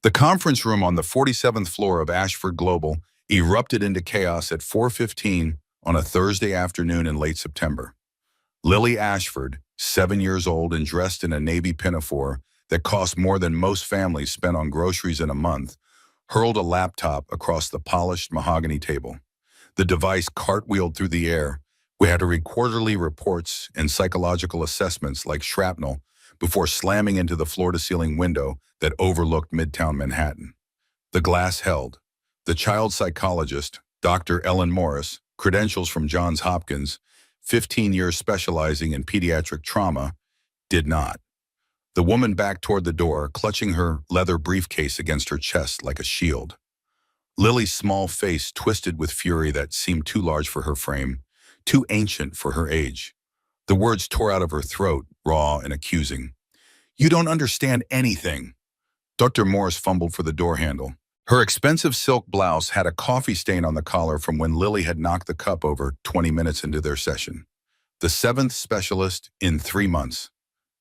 The conference room on the 47th floor of Ashford Global erupted into chaos at 4:15 on a Thursday afternoon in late September. Lily Ashford, 7 years old and dressed in a navy pinafore that cost more than most families spent on groceries in a month, hurled a laptop across the polished mahogany table. The device cartwheeled through the air. We had to read quarterly reports and psychological assessments like shrapnel before slamming into the floor-to-ceiling window that overlooked Midtown Manhattan. The glass held. The child psychologist, Dr. Ellen Morris, credentials from Johns Hopkins, 15 years specializing in pediatric trauma, did not. The woman backed toward the door, clutching her leather briefcase against her chest like a shield. Lily's small face twisted with fury that seemed too large for her frame, too ancient for her age. The words tore out of her throat, raw and accusing. "You don't understand anything." Dr. Morris fumbled for the door handle. Her expensive silk blouse had a coffee stain on the collar from when Lily had knocked the cup over 20 minutes into their session. The seventh specialist in 3 months.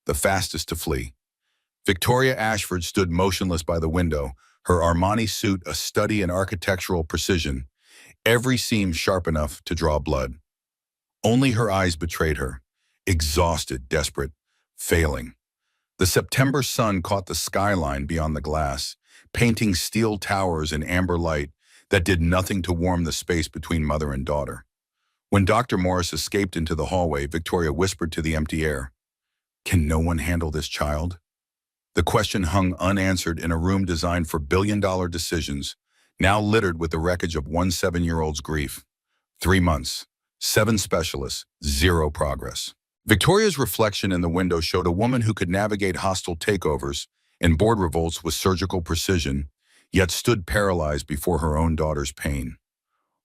The fastest to flee. Victoria Ashford stood motionless by the window, her Armani suit a study in architectural precision, every seam sharp enough to draw blood. Only her eyes betrayed her, exhausted, desperate, failing. The September sun caught the skyline beyond the glass, painting steel towers in amber light that did nothing to warm the space between mother and daughter. When Dr. Morris escaped into the hallway, Victoria whispered to the empty air, "Can no one handle this child?" The question hung unanswered in a room designed for billion-dollar decisions, now littered with the wreckage of one 7-year-old's grief. 3 months, 7 specialists, 0 progress. Victoria's reflection in the window showed a woman who could navigate hostile takeovers and board revolts with surgical precision, yet stood paralyzed before her own daughter's pain.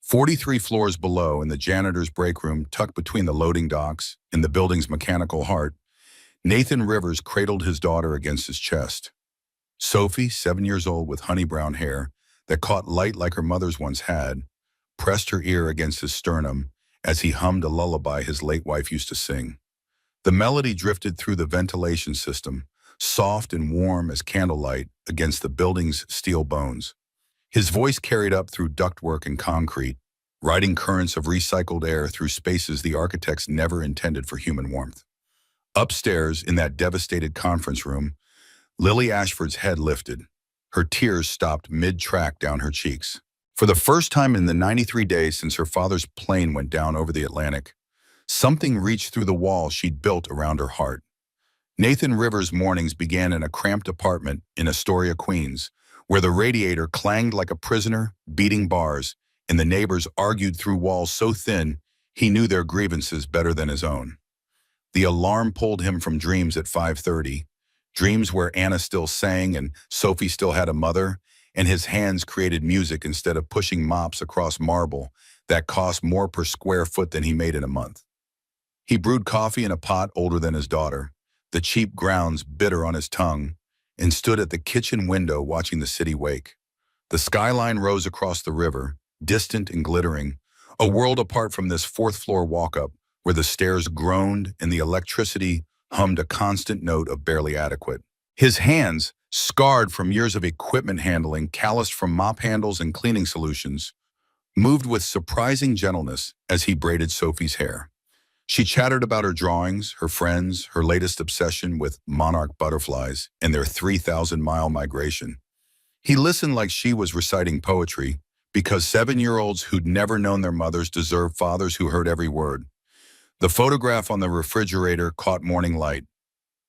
43 floors below, in the janitor's break room tucked between the loading docks in the building's mechanical heart, Nathan Rivers cradled his daughter against his chest. Sophie, 7 years old with honey brown hair that caught light like her mother's once had, pressed her ear against his sternum as he hummed a lullaby his late wife used to sing. The melody drifted through the ventilation system, soft and warm as candlelight against the building's steel bones. His voice carried up through ductwork and concrete, riding currents of recycled air through spaces the architects never intended for human warmth. Upstairs, in that devastated conference room, Lily Ashford's head lifted. Her tears stopped mid-track down her cheeks. For the first time in the 93 days since her father's plane went down over the Atlantic, something reached through the wall she'd built around her heart. Nathan Rivers' mornings began in a cramped apartment in Astoria, Queens, where the radiator clanged like a prisoner beating bars, and the neighbors argued through walls so thin he knew their grievances better than his own. The alarm pulled him from dreams at 5:30, dreams where Anna still sang and Sophie still had a mother, and his hands created music instead of pushing mops across marble that cost more per square foot than he made in a month. He brewed coffee in a pot older than his daughter, the cheap grounds bitter on his tongue, and stood at the kitchen window watching the city wake. The skyline rose across the river, distant and glittering, a world apart from this fourth-floor walk-up where the stairs groaned and the electricity hummed a constant note of barely adequate. His hands, scarred from years of equipment handling, calloused from mop handles and cleaning solutions, moved with surprising gentleness as he braided Sophie's hair. She chattered about her drawings, her friends, her latest obsession with monarch butterflies and their 3,000-mile migration. He listened like she was reciting poetry, because 7-year-olds who'd never known their mothers deserve fathers who heard every word. The photograph on the refrigerator caught morning light.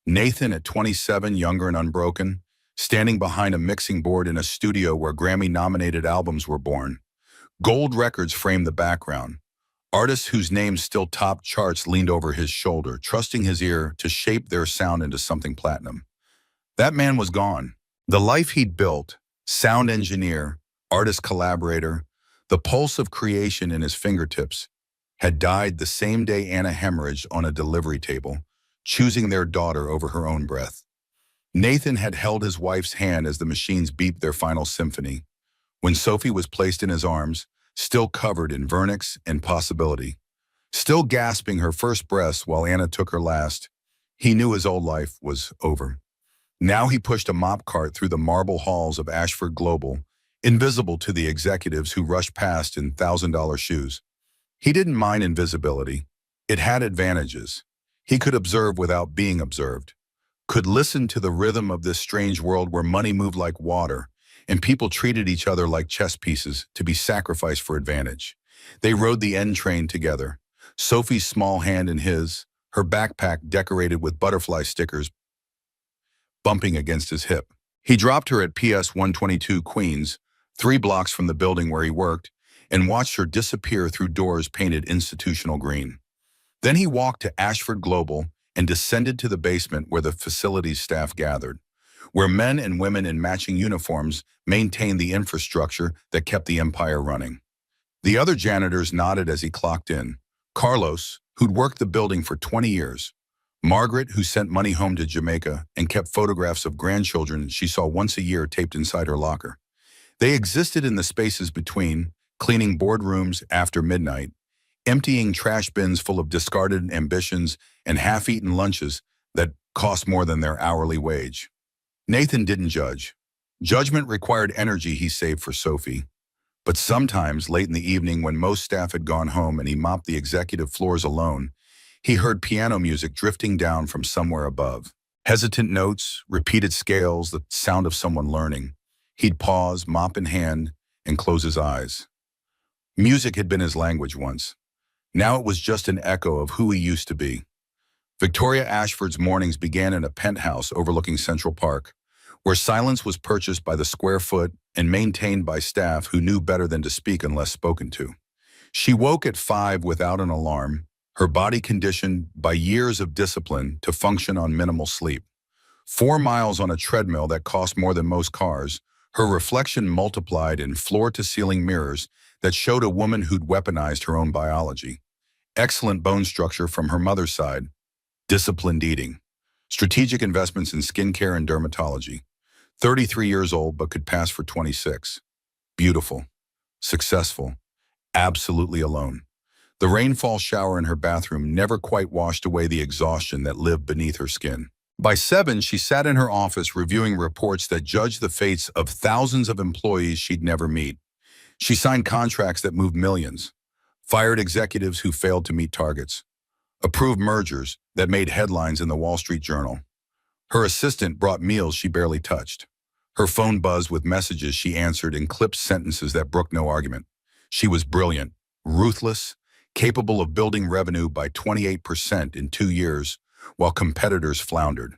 Nathan, at 27, younger and unbroken, standing behind a mixing board in a studio where Grammy-nominated albums were born. Gold records framed the background. Artists whose names still topped charts leaned over his shoulder, trusting his ear to shape their sound into something platinum. That man was gone. The life he'd built, sound engineer, artist collaborator, the pulse of creation in his fingertips, had died the same day Anna hemorrhaged on a delivery table, choosing their daughter over her own breath. Nathan had held his wife's hand as the machines beeped their final symphony. When Sophie was placed in his arms, still covered in vernix and possibility, still gasping her first breaths while Anna took her last, he knew his old life was over. Now he pushed a mop cart through the marble halls of Ashford Global, invisible to the executives who rushed past in $1,000 shoes. He didn't mind invisibility. It had advantages. He could observe without being observed, could listen to the rhythm of this strange world where money moved like water, and people treated each other like chess pieces to be sacrificed for advantage. They rode the N train together, Sophie's small hand in his, her backpack decorated with butterfly stickers bumping against his hip. He dropped her at PS 122 Queens, 3 blocks from the building where he worked, and watched her disappear through doors painted institutional green. Then he walked to Ashford Global and descended to the basement where the facility's staff gathered, where men and women in matching uniforms maintained the infrastructure that kept the empire running. The other janitors nodded as he clocked in. Carlos, who'd worked the building for 20 years. Margaret, who sent money home to Jamaica and kept photographs of grandchildren she saw once a year taped inside her locker. They existed in the spaces between, cleaning boardrooms after midnight, emptying trash bins full of discarded ambitions and half-eaten lunches that cost more than their hourly wage. Nathan didn't judge. Judgment required energy he saved for Sophie. But sometimes, late in the evening when most staff had gone home and he mopped the executive floors alone, he heard piano music drifting down from somewhere above. Hesitant notes, repeated scales, the sound of someone learning. He'd pause, mop in hand, and close his eyes. Music had been his language once. Now it was just an echo of who he used to be. Victoria Ashford's mornings began in a penthouse overlooking Central Park, where silence was purchased by the square foot and maintained by staff who knew better than to speak unless spoken to. She woke at 5 without an alarm, her body conditioned by years of discipline to function on minimal sleep. 4 miles on a treadmill that cost more than most cars, her reflection multiplied in floor-to-ceiling mirrors that showed a woman who'd weaponized her own biology. Excellent bone structure from her mother's side, disciplined eating, strategic investments in skincare and dermatology. 33 years old but could pass for 26. Beautiful, successful, absolutely alone. The rainfall shower in her bathroom never quite washed away the exhaustion that lived beneath her skin. By 7, she sat in her office reviewing reports that judged the fates of thousands of employees she'd never meet. She signed contracts that moved millions, fired executives who failed to meet targets, approved mergers that made headlines in the Wall Street Journal. Her assistant brought meals she barely touched. Her phone buzzed with messages she answered in clipped sentences that brooked no argument. She was brilliant, ruthless, capable of building revenue by 28% in 2 years, while competitors floundered,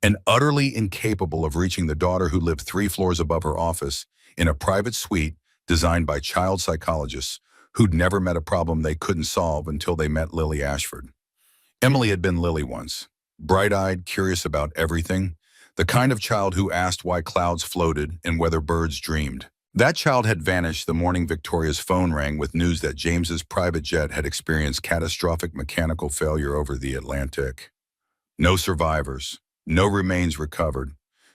and utterly incapable of reaching the daughter who lived 3 floors above her office in a private suite designed by child psychologists who'd never met a problem they couldn't solve until they met Lily Ashford. Emily had been Lily once, bright-eyed, curious about everything, the kind of child who asked why clouds floated and whether birds dreamed. That child had vanished the morning Victoria's phone rang with news that James's private jet had experienced catastrophic mechanical failure over the Atlantic. No survivors, no remains recovered,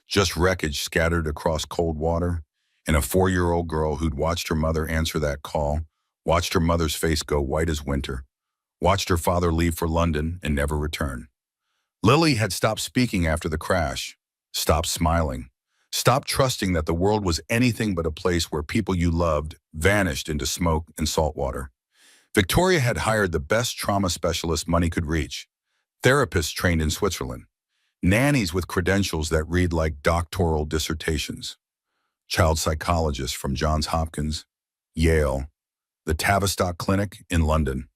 just wreckage scattered across cold water, and a 4-year-old girl who'd watched her mother answer that call, watched her mother's face go white as winter, watched her father leave for London and never return. Lily had stopped speaking after the crash, stopped smiling, stopped trusting that the world was anything but a place where people you loved vanished into smoke and salt water. Victoria had hired the best trauma specialists money could reach, therapists trained in Switzerland, nannies with credentials that read like doctoral dissertations, child psychologists from Johns Hopkins, Yale, the Tavistock Clinic in London.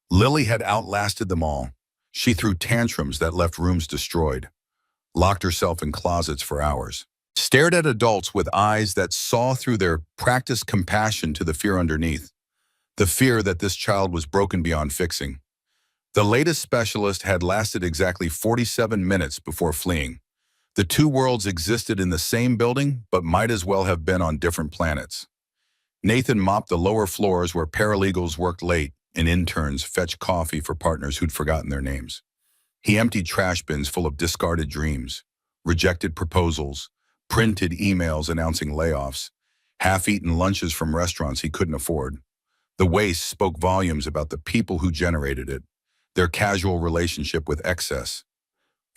Lily had outlasted them all. She threw tantrums that left rooms destroyed, locked herself in closets for hours, stared at adults with eyes that saw through their practiced compassion to the fear underneath, the fear that this child was broken beyond fixing. The latest specialist had lasted exactly 47 minutes before fleeing. The 2 worlds existed in the same building, but might as well have been on different planets. Nathan mopped the lower floors where paralegals worked late and interns fetched coffee for partners who'd forgotten their names. He emptied trash bins full of discarded dreams, rejected proposals, printed emails announcing layoffs, half-eaten lunches from restaurants he couldn't afford. The waste spoke volumes about the people who generated it, their casual relationship with excess.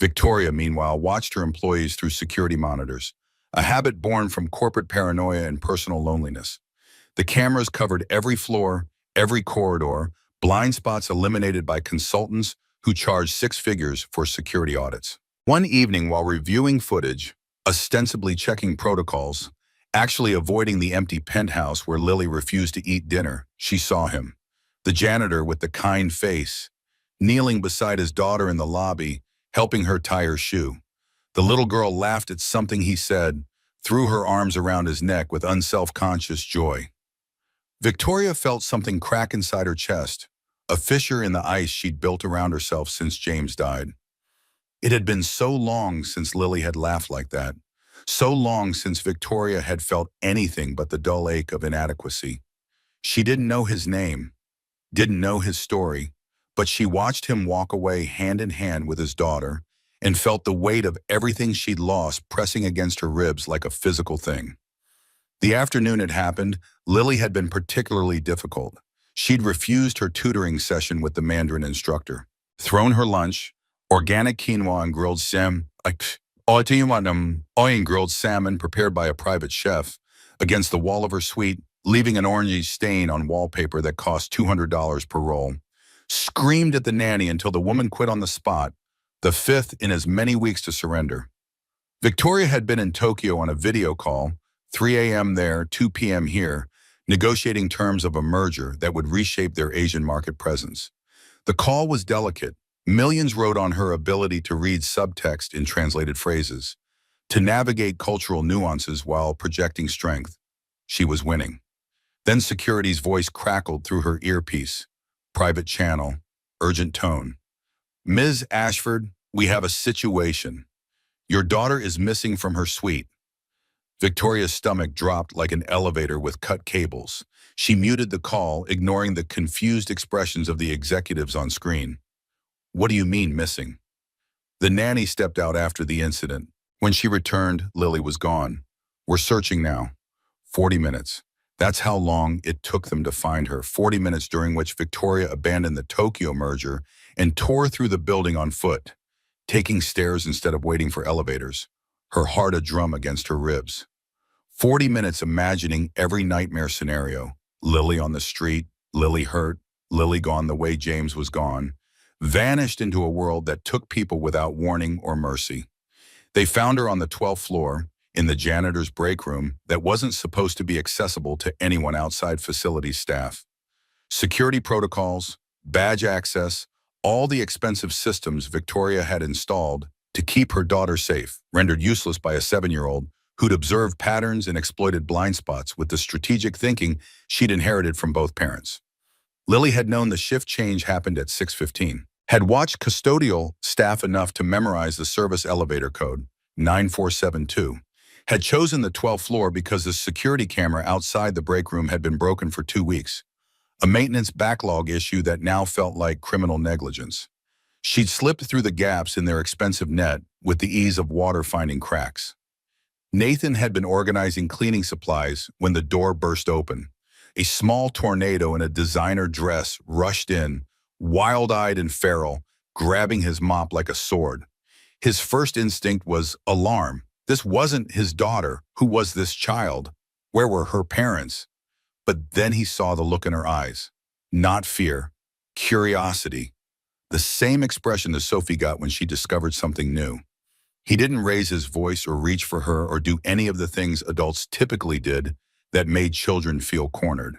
Victoria, meanwhile, watched her employees through security monitors, a habit born from corporate paranoia and personal loneliness. The cameras covered every floor, every corridor, blind spots eliminated by consultants who charged six figures for security audits. One evening while reviewing footage, ostensibly checking protocols, actually avoiding the empty penthouse where Lily refused to eat dinner, she saw him, the janitor with the kind face, kneeling beside his daughter in the lobby, helping her tie her shoe. The little girl laughed at something he said, threw her arms around his neck with unself-conscious joy. Victoria felt something crack inside her chest, a fissure in the ice she'd built around herself since James died. It had been so long since Lily had laughed like that, so long since Victoria had felt anything but the dull ache of inadequacy. She didn't know his name, didn't know his story, but she watched him walk away hand in hand with his daughter and felt the weight of everything she'd lost pressing against her ribs like a physical thing. The afternoon it happened, Lily had been particularly difficult. She'd refused her tutoring session with the Mandarin instructor, thrown her lunch, organic quinoa and grilled salmon prepared by a private chef, against the wall of her suite, leaving an orangey stain on wallpaper that cost $200 per roll. Screamed at the nanny until the woman quit on the spot, the fifth in as many weeks to surrender. Victoria had been in Tokyo on a video call, 3 a.m. there, 2 p.m. here, negotiating terms of a merger that would reshape their Asian market presence. The call was delicate. Millions rode on her ability to read subtext in translated phrases, to navigate cultural nuances while projecting strength. She was winning. Then security's voice crackled through her earpiece. Private channel, urgent tone. Ms. Ashford, we have a situation. Your daughter is missing from her suite. Victoria's stomach dropped like an elevator with cut cables. She muted the call, ignoring the confused expressions of the executives on screen. What do you mean, missing? The nanny stepped out after the incident. When she returned, Lily was gone. We're searching now. 40 minutes. That's how long it took them to find her. 40 minutes during which Victoria abandoned the Tokyo merger and tore through the building on foot, taking stairs instead of waiting for elevators, her heart a drum against her ribs. 40 minutes imagining every nightmare scenario. Lily on the street, Lily hurt, Lily gone the way James was gone, vanished into a world that took people without warning or mercy. They found her on the 12th floor, in the janitor's break room that wasn't supposed to be accessible to anyone outside facility staff. Security protocols, badge access, all the expensive systems Victoria had installed to keep her daughter safe, rendered useless by a 7-year-old who'd observed patterns and exploited blind spots with the strategic thinking she'd inherited from both parents. Lily had known the shift change happened at 6:15, had watched custodial staff enough to memorize the service elevator code, 9472, had chosen the 12th floor because the security camera outside the break room had been broken for 2 weeks, a maintenance backlog issue that now felt like criminal negligence. She'd slipped through the gaps in their expensive net with the ease of water finding cracks. Nathan had been organizing cleaning supplies when the door burst open. A small tornado in a designer dress rushed in, wild-eyed and feral, grabbing his mop like a sword. His first instinct was alarm. This wasn't his daughter. Who was this child? Where were her parents? But then he saw the look in her eyes. Not fear, curiosity. The same expression that Sophie got when she discovered something new. He didn't raise his voice or reach for her or do any of the things adults typically did that made children feel cornered.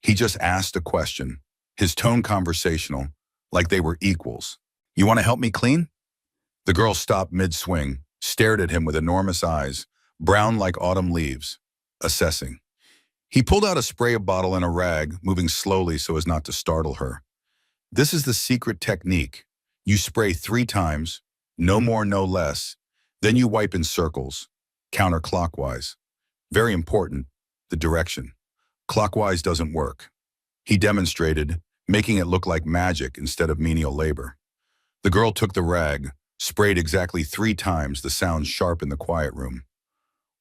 He just asked a question, his tone conversational, like they were equals. You want to help me clean? The girl stopped mid-swing, stared at him with enormous eyes, brown like autumn leaves, assessing. He pulled out a spray bottle and a rag, moving slowly so as not to startle her. This is the secret technique. You spray 3 times, no more, no less. Then you wipe in circles, counterclockwise. Very important, the direction. Clockwise doesn't work. He demonstrated, making it look like magic instead of menial labor. The girl took the rag, sprayed exactly 3 times, the sound sharp in the quiet room.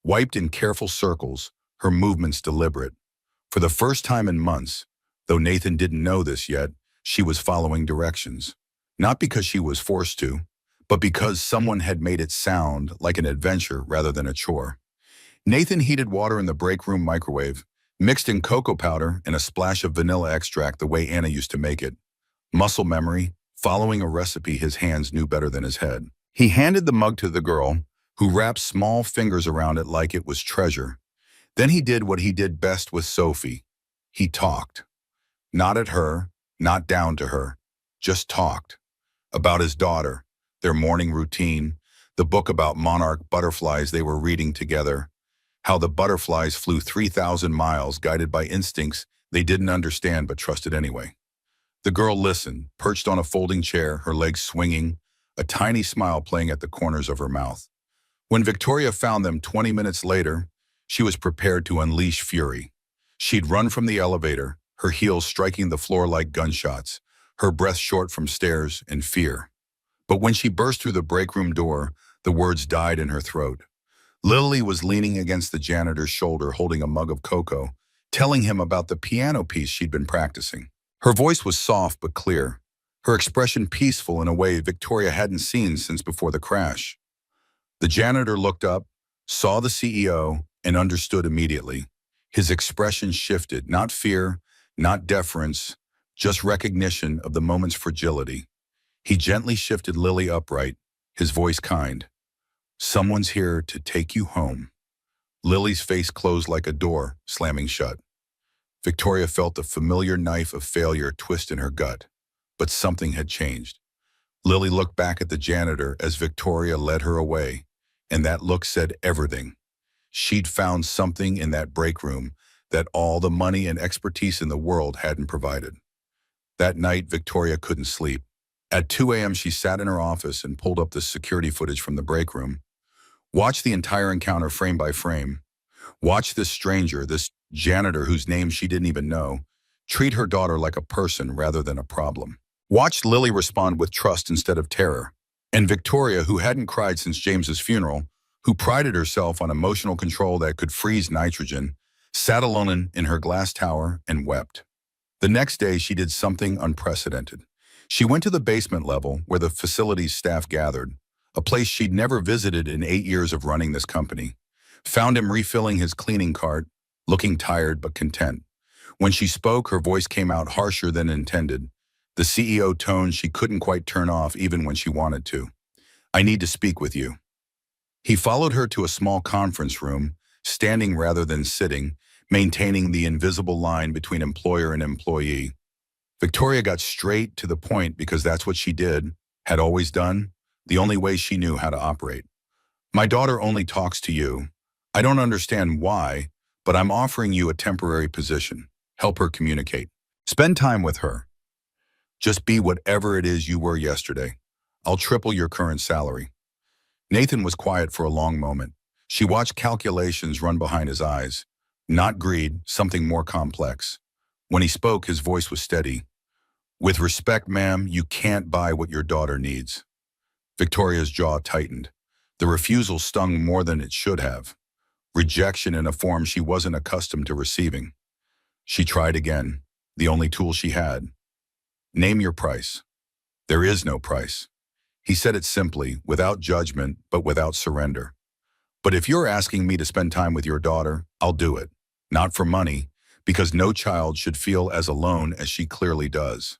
Wiped in careful circles, her movements deliberate. For the first time in months, though Nathan didn't know this yet, she was following directions. Not because she was forced to, but because someone had made it sound like an adventure rather than a chore. Nathan heated water in the break room microwave, mixed in cocoa powder and a splash of vanilla extract the way Anna used to make it. Muscle memory, following a recipe his hands knew better than his head. He handed the mug to the girl, who wrapped small fingers around it like it was treasure. Then he did what he did best with Sophie. He talked. Not at her, not down to her. Just talked. About his daughter, their morning routine, the book about monarch butterflies they were reading together, how the butterflies flew 3,000 miles guided by instincts they didn't understand but trusted anyway. The girl listened, perched on a folding chair, her legs swinging, a tiny smile playing at the corners of her mouth. When Victoria found them 20 minutes later, she was prepared to unleash fury. She'd run from the elevator, her heels striking the floor like gunshots, her breath short from stares and fear. But when she burst through the break room door, the words died in her throat. Lily was leaning against the janitor's shoulder holding a mug of cocoa, telling him about the piano piece she'd been practicing. Her voice was soft but clear, her expression peaceful in a way Victoria hadn't seen since before the crash. The janitor looked up, saw the CEO, and understood immediately. His expression shifted, not fear, not deference, just recognition of the moment's fragility. He gently shifted Lily upright, his voice kind. "Someone's here to take you home." Lily's face closed like a door, slamming shut. Victoria felt the familiar knife of failure twist in her gut, but something had changed. Lily looked back at the janitor as Victoria led her away, and that look said everything. She'd found something in that break room that all the money and expertise in the world hadn't provided. That night, Victoria couldn't sleep. At 2 a.m., she sat in her office and pulled up the security footage from the break room. Watched the entire encounter frame by frame. Watched this stranger, this janitor whose name she didn't even know, treat her daughter like a person rather than a problem. Watched Lily respond with trust instead of terror. And Victoria, who hadn't cried since James's funeral, who prided herself on emotional control that could freeze nitrogen, sat alone in her glass tower and wept. The next day, she did something unprecedented. She went to the basement level where the facility's staff gathered, a place she'd never visited in 8 years of running this company. Found him refilling his cleaning cart, looking tired but content. When she spoke, her voice came out harsher than intended, the CEO tone she couldn't quite turn off even when she wanted to. "I need to speak with you." He followed her to a small conference room, standing rather than sitting, maintaining the invisible line between employer and employee. Victoria got straight to the point because that's what she did, had always done, the only way she knew how to operate. "My daughter only talks to you. I don't understand why, but I'm offering you a temporary position. Help her communicate. Spend time with her. Just be whatever it is you were yesterday. I'll triple your current salary." Nathan was quiet for a long moment. She watched calculations run behind his eyes. Not greed, something more complex. When he spoke, his voice was steady. "With respect, ma'am, you can't buy what your daughter needs." Victoria's jaw tightened. The refusal stung more than it should have. Rejection in a form she wasn't accustomed to receiving. She tried again, the only tool she had. "Name your price." "There is no price." He said it simply, without judgment, but without surrender. "But if you're asking me to spend time with your daughter, I'll do it. Not for money, because no child should feel as alone as she clearly does."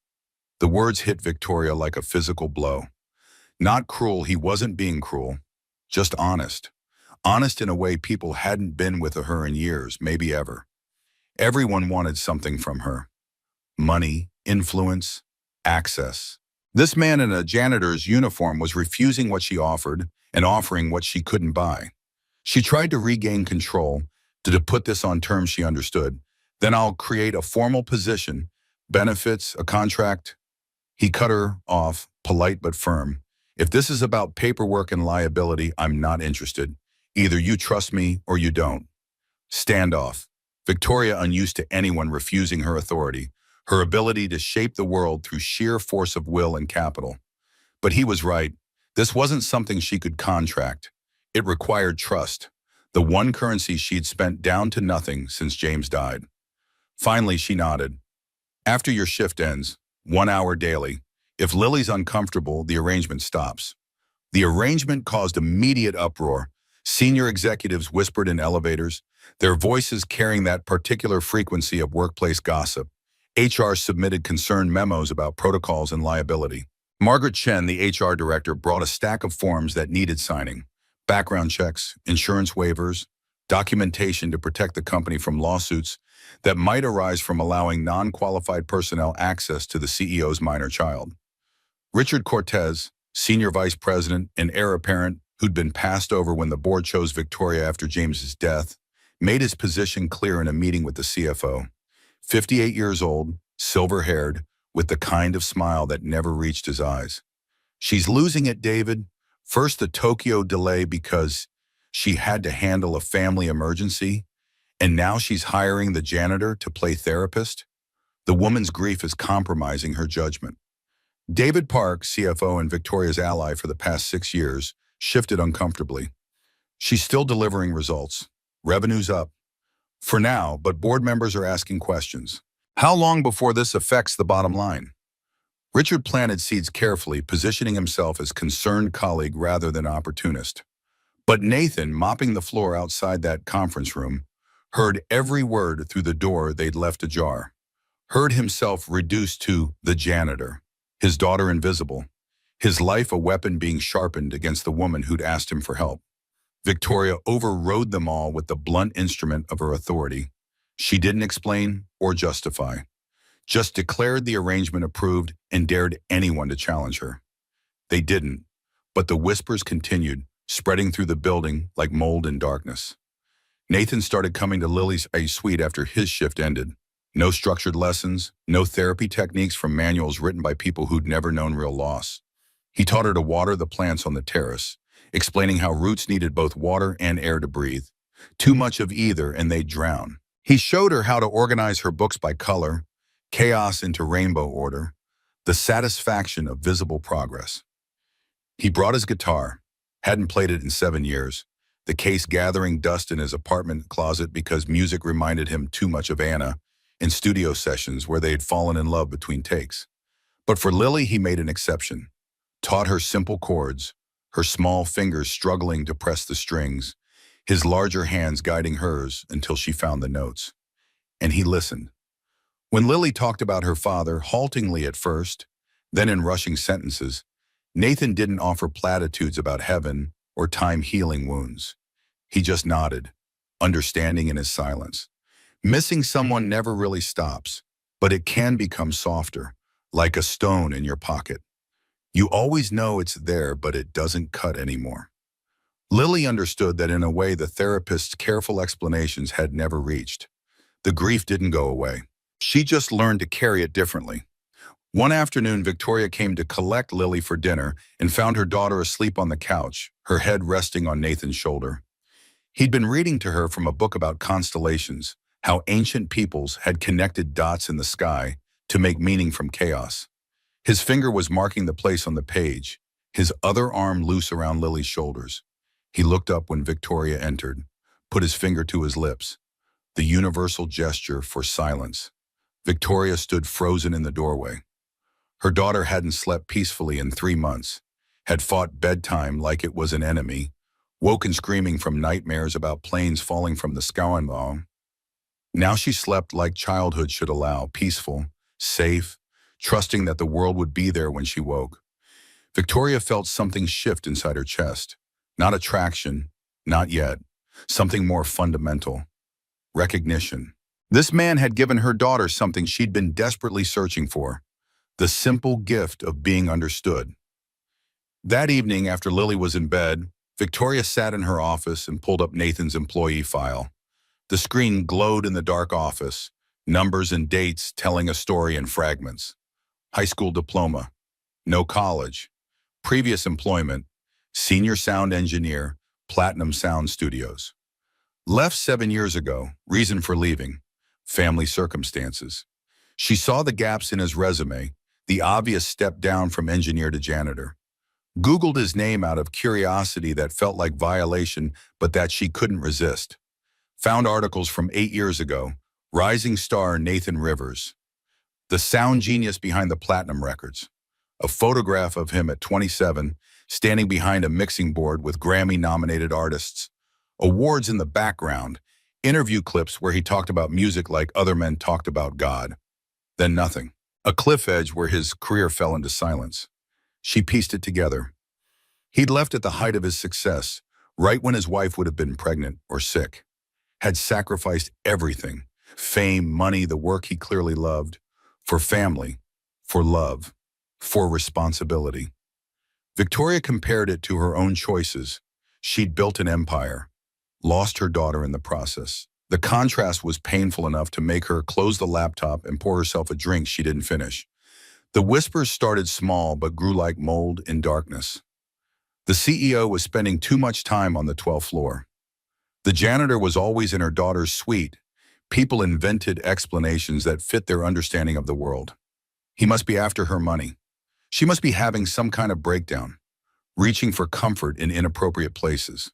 The words hit Victoria like a physical blow. Not cruel, he wasn't being cruel. Just honest. Honest in a way people hadn't been with her in years, maybe ever. Everyone wanted something from her. Money, influence, access. This man in a janitor's uniform was refusing what she offered and offering what she couldn't buy. She tried to regain control, to put this on terms she understood. "Then I'll create a formal position, benefits, a contract." He cut her off, polite but firm. "If this is about paperwork and liability, I'm not interested. Either you trust me or you don't." Standoff. Victoria, unused to anyone refusing her authority, her ability to shape the world through sheer force of will and capital. But he was right. This wasn't something she could contract. It required trust, the one currency she'd spent down to nothing since James died. Finally, she nodded. "After your shift ends, 1 hour daily. If Lily's uncomfortable, the arrangement stops. The arrangement caused immediate uproar. Senior executives whispered in elevators, their voices carrying that particular frequency of workplace gossip. HR submitted concerned memos about protocols and liability. Margaret Chen, the HR director, brought a stack of forms that needed signing. Background checks, insurance waivers, documentation to protect the company from lawsuits that might arise from allowing non-qualified personnel access to the CEO's minor child. Richard Cortez, senior vice president and heir apparent who'd been passed over when the board chose Victoria after James's death, made his position clear in a meeting with the CFO. 58 years old, silver-haired, with the kind of smile that never reached his eyes. She's losing it, David. First, the Tokyo delay because she had to handle a family emergency, and now she's hiring the janitor to play therapist. The woman's grief is compromising her judgment. David Park, CFO and Victoria's ally for the past 6 years, shifted uncomfortably. She's still delivering results. Revenue's up. For now, but board members are asking questions. How long before this affects the bottom line? Richard planted seeds carefully, positioning himself as concerned colleague rather than opportunist. But Nathan, mopping the floor outside that conference room, heard every word through the door they'd left ajar. Heard himself reduced to the janitor, his daughter invisible, his life a weapon being sharpened against the woman who'd asked him for help. Victoria overrode them all with the blunt instrument of her authority. She didn't explain or justify, just declared the arrangement approved and dared anyone to challenge her. They didn't, but the whispers continued, spreading through the building like mold in darkness. Nathan started coming to Lily's suite after his shift ended. No structured lessons, no therapy techniques from manuals written by people who'd never known real loss. He taught her to water the plants on the terrace, explaining how roots needed both water and air to breathe. Too much of either and they'd drown. He showed her how to organize her books by color, chaos into rainbow order, the satisfaction of visible progress. He brought his guitar, hadn't played it in 7 years, the case gathering dust in his apartment closet because music reminded him too much of Anna in studio sessions where they had fallen in love between takes. But for Lily, he made an exception, taught her simple chords, her small fingers struggling to press the strings, his larger hands guiding hers until she found the notes. And he listened. When Lily talked about her father, haltingly at first, then in rushing sentences, Nathan didn't offer platitudes about heaven or time healing wounds. He just nodded, understanding in his silence. Missing someone never really stops, but it can become softer, like a stone in your pocket. You always know it's there, but it doesn't cut anymore. Lily understood that in a way the therapist's careful explanations had never reached. The grief didn't go away. She just learned to carry it differently. One afternoon, Victoria came to collect Lily for dinner and found her daughter asleep on the couch, her head resting on Nathan's shoulder. He'd been reading to her from a book about constellations, how ancient peoples had connected dots in the sky to make meaning from chaos. His finger was marking the place on the page, his other arm loose around Lily's shoulders. He looked up when Victoria entered, put his finger to his lips, the universal gesture for silence. Victoria stood frozen in the doorway. Her daughter hadn't slept peacefully in 3 months, had fought bedtime like it was an enemy, woken screaming from nightmares about planes falling from the sky. Now she slept like childhood should allow, peaceful, safe, trusting that the world would be there when she woke. Victoria felt something shift inside her chest. Not attraction, not yet. Something more fundamental. Recognition. This man had given her daughter something she'd been desperately searching for. The simple gift of being understood. That evening, after Lily was in bed, Victoria sat in her office and pulled up Nathan's employee file. The screen glowed in the dark office, numbers and dates telling a story in fragments. High school diploma, no college, previous employment, senior sound engineer, Platinum Sound Studios. Left 7 years ago, reason for leaving, family circumstances. She saw the gaps in his resume, the obvious step down from engineer to janitor. Googled his name out of curiosity that felt like violation, but that she couldn't resist. Found articles from 8 years ago, rising star Nathan Rivers, the sound genius behind the Platinum Records. A photograph of him at 27, standing behind a mixing board with Grammy-nominated artists. Awards in the background, interview clips where he talked about music like other men talked about God. Then nothing. A cliff edge where his career fell into silence. She pieced it together. He'd left at the height of his success, right when his wife would have been pregnant or sick. Had sacrificed everything, fame, money, the work he clearly loved, for family, for love, for responsibility. Victoria compared it to her own choices. She'd built an empire, lost her daughter in the process. The contrast was painful enough to make her close the laptop and pour herself a drink she didn't finish. The whispers started small but grew like mold in darkness. The CEO was spending too much time on the 12th floor. The janitor was always in her daughter's suite. People invented explanations that fit their understanding of the world. He must be after her money. She must be having some kind of breakdown, reaching for comfort in inappropriate places.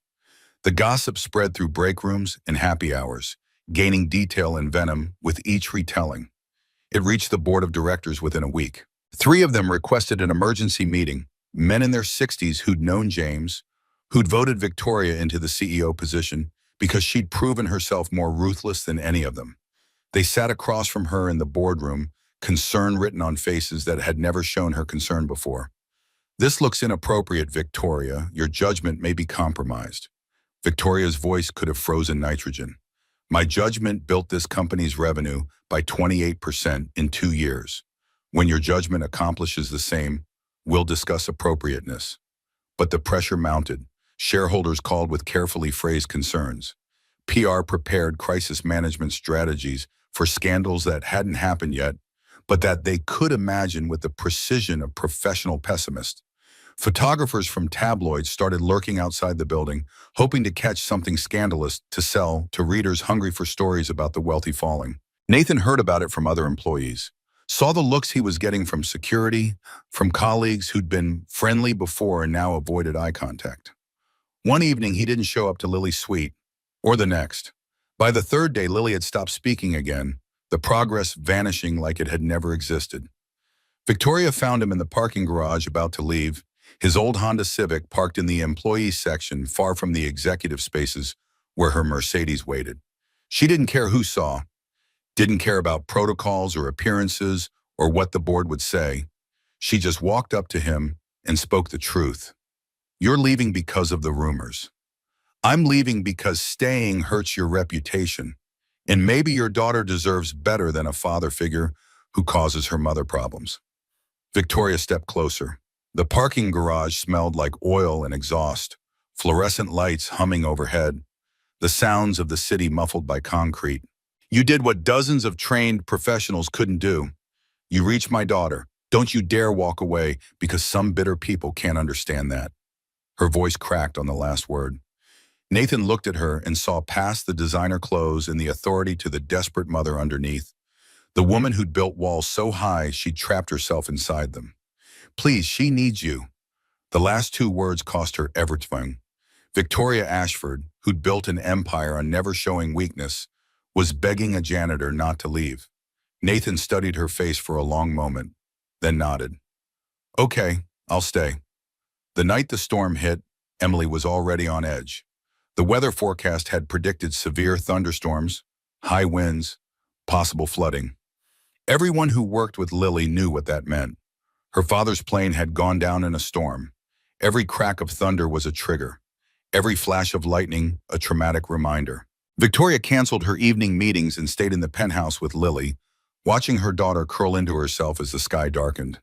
The gossip spread through break rooms and happy hours, gaining detail and venom with each retelling. It reached the board of directors within a week. 3 of them requested an emergency meeting, men in their 60s who'd known James, who'd voted Victoria into the CEO position because she'd proven herself more ruthless than any of them. They sat across from her in the boardroom, concern written on faces that had never shown her concern before. "This looks inappropriate, Victoria. Your judgment may be compromised." Victoria's voice could have frozen nitrogen. "My judgment built this company's revenue by 28% in 2 years. When your judgment accomplishes the same, we'll discuss appropriateness." But the pressure mounted. Shareholders called with carefully phrased concerns. PR prepared crisis management strategies for scandals that hadn't happened yet, but that they could imagine with the precision of professional pessimists. Photographers from tabloids started lurking outside the building, hoping to catch something scandalous to sell to readers hungry for stories about the wealthy falling. Nathan heard about it from other employees, saw the looks he was getting from security, from colleagues who'd been friendly before and now avoided eye contact. One evening, he didn't show up to Lily's suite, or the next. By the 3rd day, Lily had stopped speaking again, the progress vanishing like it had never existed. Victoria found him in the parking garage about to leave, his old Honda Civic parked in the employee section far from the executive spaces where her Mercedes waited. She didn't care who saw, didn't care about protocols or appearances or what the board would say. She just walked up to him and spoke the truth. "You're leaving because of the rumors. I'm leaving because staying hurts your reputation. And maybe your daughter deserves better than a father figure who causes her mother problems." Victoria stepped closer. The parking garage smelled like oil and exhaust, fluorescent lights humming overhead, the sounds of the city muffled by concrete. "You did what dozens of trained professionals couldn't do. You reached my daughter. Don't you dare walk away because some bitter people can't understand that." Her voice cracked on the last word. Nathan looked at her and saw past the designer clothes and the authority to the desperate mother underneath, the woman who'd built walls so high she'd trapped herself inside them. "Please, she needs you." The last 2 words cost her everything. Victoria Ashford, who'd built an empire on never showing weakness, was begging a janitor not to leave. Nathan studied her face for a long moment, then nodded. "Okay, I'll stay." The night the storm hit, Emily was already on edge. The weather forecast had predicted severe thunderstorms, high winds, possible flooding. Everyone who worked with Lily knew what that meant. Her father's plane had gone down in a storm. Every crack of thunder was a trigger. Every flash of lightning, a traumatic reminder. Victoria canceled her evening meetings and stayed in the penthouse with Lily, watching her daughter curl into herself as the sky darkened.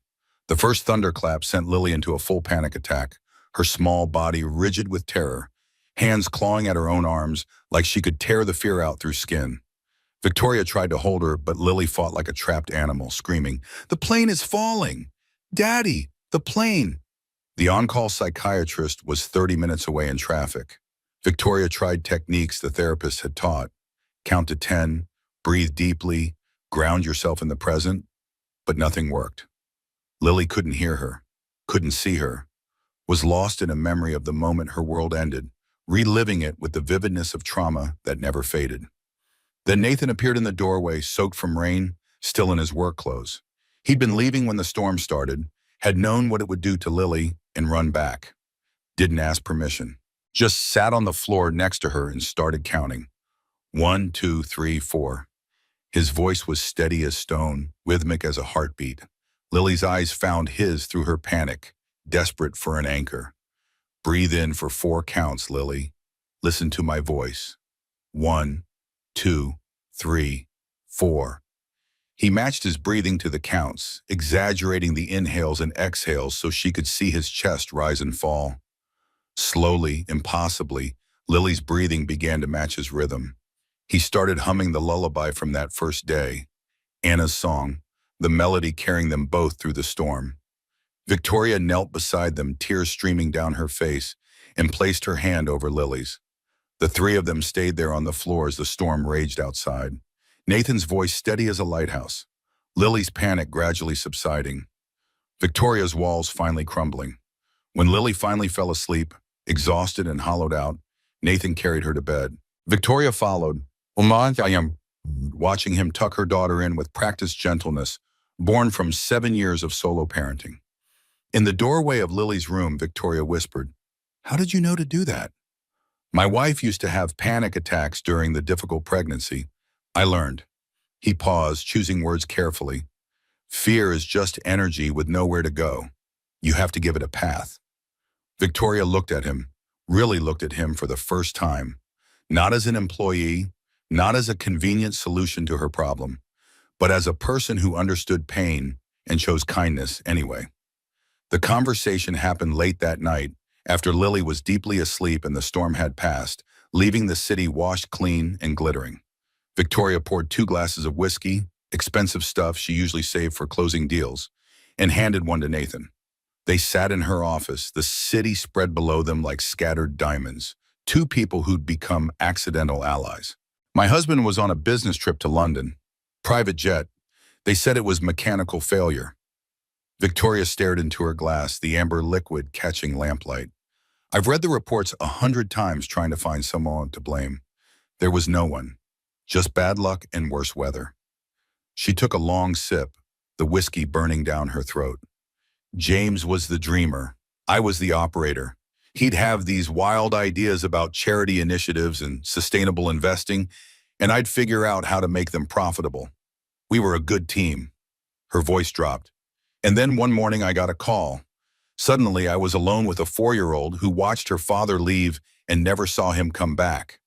The first thunderclap sent Lily into a full panic attack, her small body rigid with terror, hands clawing at her own arms like she could tear the fear out through skin. Victoria tried to hold her, but Lily fought like a trapped animal, screaming, "The plane is falling! Daddy, the plane!" The on-call psychiatrist was 30 minutes away in traffic. Victoria tried techniques the therapist had taught. Count to 10, breathe deeply, ground yourself in the present, but nothing worked. Lily couldn't hear her, couldn't see her, was lost in a memory of the moment her world ended, reliving it with the vividness of trauma that never faded. Then Nathan appeared in the doorway, soaked from rain, still in his work clothes. He'd been leaving when the storm started, Had known what it would do to Lily and run back. Didn't ask permission. Just sat on the floor next to her and started counting. 1, 2, 3, 4. His voice was steady as stone, rhythmic as a heartbeat. Lily's eyes found his through her panic, desperate for an anchor. Breathe in for 4 counts, Lily. Listen to my voice. 1, 2, 3, 4. He matched his breathing to the counts, exaggerating the inhales and exhales so she could see his chest rise and fall. Slowly, impossibly, Lily's breathing began to match his rhythm. He started humming the lullaby from that first day, Anna's song, the melody carrying them both through the storm. Victoria knelt beside them, tears streaming down her face, and placed her hand over Lily's. The 3 of them stayed there on the floor as the storm raged outside. Nathan's voice steady as a lighthouse. Lily's panic gradually subsiding. Victoria's walls finally crumbling. When Lily finally fell asleep, exhausted and hollowed out, Nathan carried her to bed. Victoria followed, watching him tuck her daughter in with practiced gentleness, born from 7 years of solo parenting. In the doorway of Lily's room, Victoria whispered, "How did you know to do that?" "My wife used to have panic attacks during the difficult pregnancy. I learned." He paused, choosing words carefully. "Fear is just energy with nowhere to go. You have to give it a path." Victoria looked at him, really looked at him for the first time. Not as an employee, not as a convenient solution to her problem, but as a person who understood pain and chose kindness anyway. The conversation happened late that night, after Lily was deeply asleep and the storm had passed, leaving the city washed clean and glittering. Victoria poured 2 glasses of whiskey, expensive stuff she usually saved for closing deals, and handed one to Nathan. They sat in her office, the city spread below them like scattered diamonds, 2 people who'd become accidental allies. "My husband was on a business trip to London. Private jet. They said it was mechanical failure." Victoria stared into her glass, the amber liquid catching lamplight. "I've read the reports 100 times trying to find someone to blame. There was no one. Just bad luck and worse weather." She took a long sip, the whiskey burning down her throat. "James was the dreamer. I was the operator. He'd have these wild ideas about charity initiatives and sustainable investing, and I'd figure out how to make them profitable. We were a good team." Her voice dropped. "And then one morning I got a call. Suddenly I was alone with a 4-year-old who watched her father leave and never saw him come back.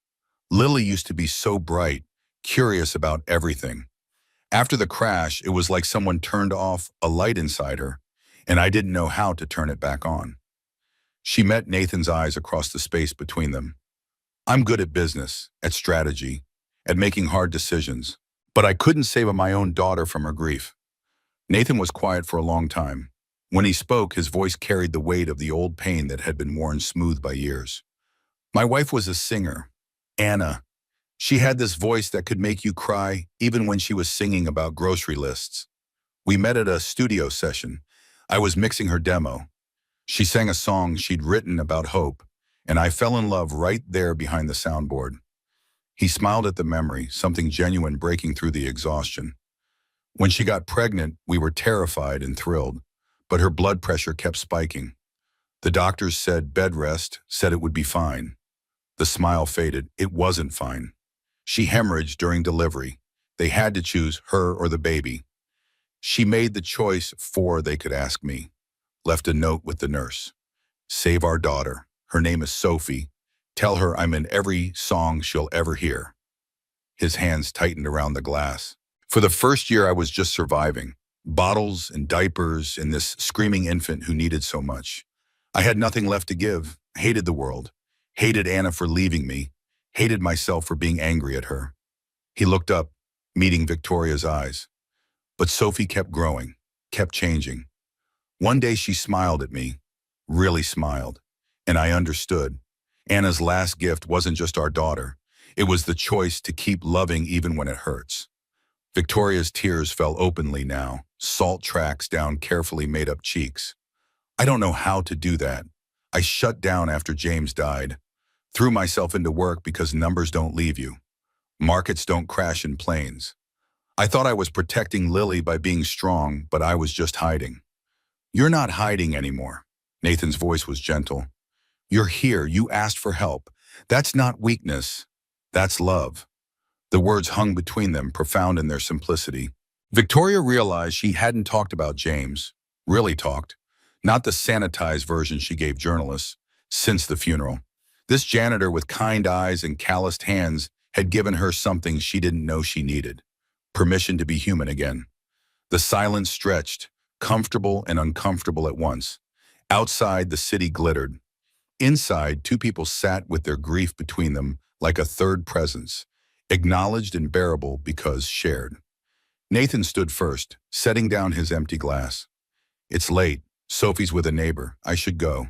Lily used to be so bright, curious about everything. After the crash, it was like someone turned off a light inside her, and I didn't know how to turn it back on." She met Nathan's eyes across the space between them. "I'm good at business, at strategy, at making hard decisions, but I couldn't save my own daughter from her grief." Nathan was quiet for a long time. When he spoke, his voice carried the weight of the old pain that had been worn smooth by years. "My wife was a singer, Anna. She had this voice that could make you cry even when she was singing about grocery lists. We met at a studio session. I was mixing her demo. She sang a song she'd written about hope, and I fell in love right there behind the soundboard." He smiled at the memory, something genuine breaking through the exhaustion. "When she got pregnant, we were terrified and thrilled, but her blood pressure kept spiking. The doctors said bed rest, said it would be fine." The smile faded. "It wasn't fine. She hemorrhaged during delivery. They had to choose her or the baby. She made the choice before they could ask me. Left a note with the nurse. 'Save our daughter. Her name is Sophie. Tell her I'm in every song she'll ever hear.'" His hands tightened around the glass. "For the first year I was just surviving. Bottles and diapers and this screaming infant who needed so much. I had nothing left to give. Hated the world. Hated Anna for leaving me. Hated myself for being angry at her." He looked up, meeting Victoria's eyes. "But Sophie kept growing, kept changing. One day she smiled at me, really smiled, and I understood. Anna's last gift wasn't just our daughter. It was the choice to keep loving even when it hurts." Victoria's tears fell openly now, salt tracks down carefully made-up cheeks. "I don't know how to do that. I shut down after James died. Threw myself into work because numbers don't leave you. Markets don't crash in planes. I thought I was protecting Lily by being strong, but I was just hiding. You're not hiding anymore. Nathan's voice was gentle. You're here. You asked for help. That's not weakness. That's love. The words hung between them, profound in their simplicity. Victoria realized she hadn't talked about James, really talked, not the sanitized version she gave journalists, since the funeral. This janitor with kind eyes and calloused hands had given her something she didn't know she needed: permission to be human again. The silence stretched, comfortable and uncomfortable at once. Outside, the city glittered. Inside, two people sat with their grief between them like a third presence, acknowledged and bearable because shared. Nathan stood first, setting down his empty glass. It's late. Sophie's with a neighbor. I should go.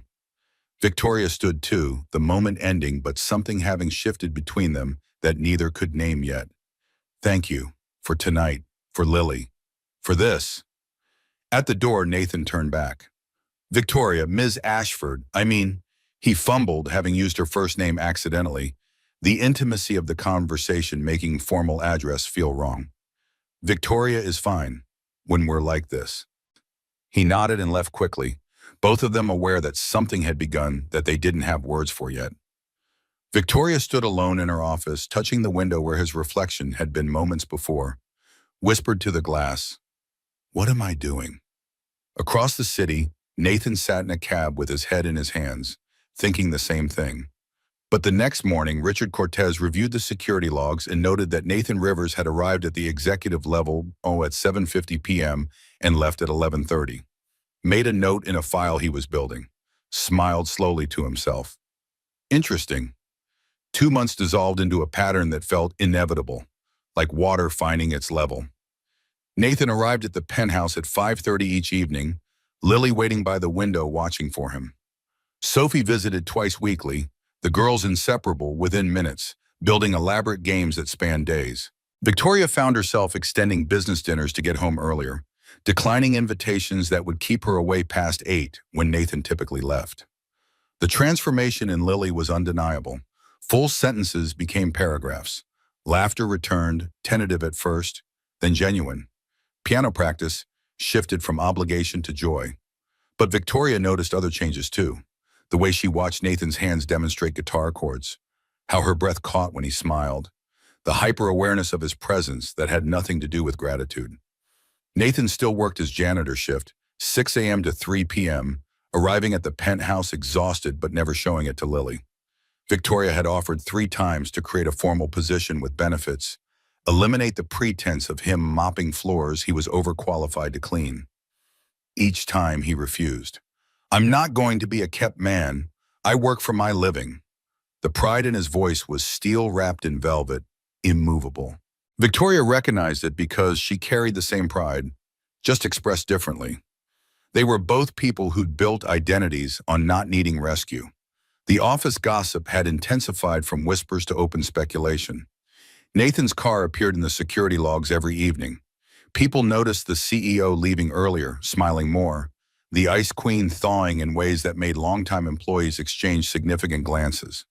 Victoria stood too, the moment ending, but something having shifted between them that neither could name yet. Thank you. For tonight. For Lily. For this. At the door, Nathan turned back. Victoria, Ms. Ashford, he fumbled, having used her first name accidentally, the intimacy of the conversation making formal address feel wrong. Victoria is fine when we're like this. He nodded and left quickly, both of them aware that something had begun that they didn't have words for yet. Victoria stood alone in her office, touching the window where his reflection had been moments before, whispered to the glass, "What am I doing?" Across the city, Nathan sat in a cab with his head in his hands, thinking the same thing. But the next morning, Richard Cortez reviewed the security logs and noted that Nathan Rivers had arrived at the executive level at 7:50 p.m. and left at 11:30. Made a note in a file he was building. Smiled slowly to himself. Interesting. 2 months dissolved into a pattern that felt inevitable, like water finding its level. Nathan arrived at the penthouse at 5:30 each evening, Lily waiting by the window watching for him. Sophie visited twice weekly, the girls inseparable within minutes, building elaborate games that spanned days. Victoria found herself extending business dinners to get home earlier, declining invitations that would keep her away past 8 when Nathan typically left. The transformation in Lily was undeniable. Full sentences became paragraphs. Laughter returned, tentative at first, then genuine. Piano practice shifted from obligation to joy. But Victoria noticed other changes too. The way she watched Nathan's hands demonstrate guitar chords, how her breath caught when he smiled, the hyper-awareness of his presence that had nothing to do with gratitude. Nathan still worked his janitor shift, 6 a.m. to 3 p.m., arriving at the penthouse exhausted but never showing it to Lily. Victoria had offered 3 times to create a formal position with benefits, eliminate the pretense of him mopping floors he was overqualified to clean. Each time he refused. I'm not going to be a kept man. I work for my living. The pride in his voice was steel wrapped in velvet, immovable. Victoria recognized it because she carried the same pride, just expressed differently. They were both people who'd built identities on not needing rescue. The office gossip had intensified from whispers to open speculation. Nathan's car appeared in the security logs every evening. People noticed the CEO leaving earlier, smiling more, the Ice Queen thawing in ways that made longtime employees exchange significant glances.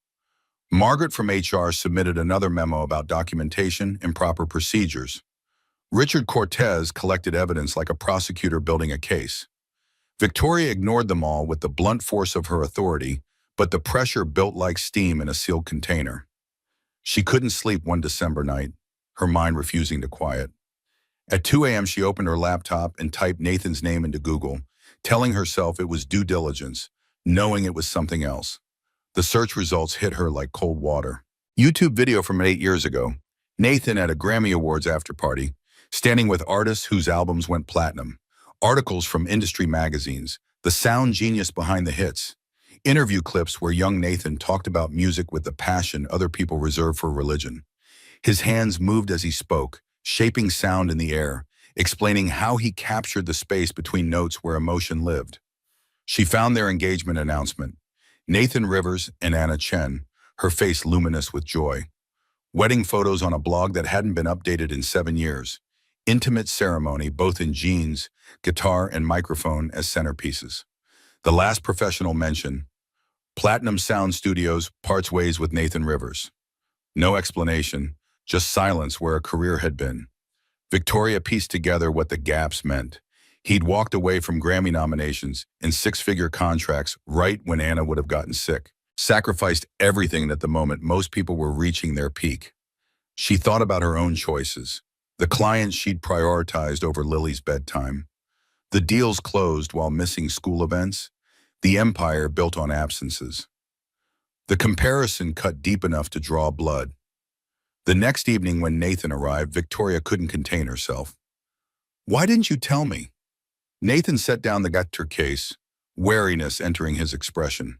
Margaret from HR submitted another memo about documentation and proper procedures. Richard Cortez collected evidence like a prosecutor building a case. Victoria ignored them all with the blunt force of her authority, but the pressure built like steam in a sealed container. She couldn't sleep one December night, her mind refusing to quiet. At 2 a.m., she opened her laptop and typed Nathan's name into Google, telling herself it was due diligence, knowing it was something else. The search results hit her like cold water. YouTube video from 8 years ago. Nathan at a Grammy Awards after-party, standing with artists whose albums went platinum. Articles from industry magazines, the sound genius behind the hits. Interview clips where young Nathan talked about music with the passion other people reserve for religion. His hands moved as he spoke, shaping sound in the air, explaining how he captured the space between notes where emotion lived. She found their engagement announcement. Nathan Rivers and Anna Chen, her face luminous with joy. Wedding photos on a blog that hadn't been updated in 7 years. Intimate ceremony, both in jeans, guitar, and microphone as centerpieces. The last professional mention, Platinum Sound Studios parts ways with Nathan Rivers. No explanation, just silence where a career had been. Victoria pieced together what the gaps meant. He'd walked away from Grammy nominations and six-figure contracts right when Anna would have gotten sick, sacrificed everything at the moment most people were reaching their peak. She thought about her own choices, the clients she'd prioritized over Lily's bedtime, the deals closed while missing school events, the empire built on absences. The comparison cut deep enough to draw blood. The next evening when Nathan arrived, Victoria couldn't contain herself. "Why didn't you tell me?" Nathan set down the guitar case, wariness entering his expression.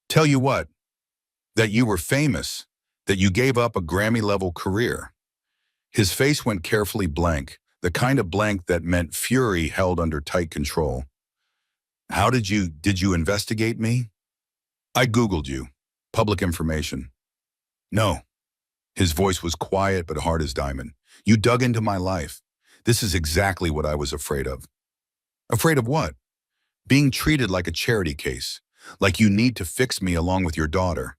"Tell you what? That you were famous, that you gave up a Grammy-level career." His face went carefully blank, the kind of blank that meant fury held under tight control. Did you investigate me?" "I Googled you. Public information." "No." His voice was quiet but hard as diamond. "You dug into my life. This is exactly what I was afraid of." "Afraid of what?" "Being treated like a charity case, like you need to fix me along with your daughter."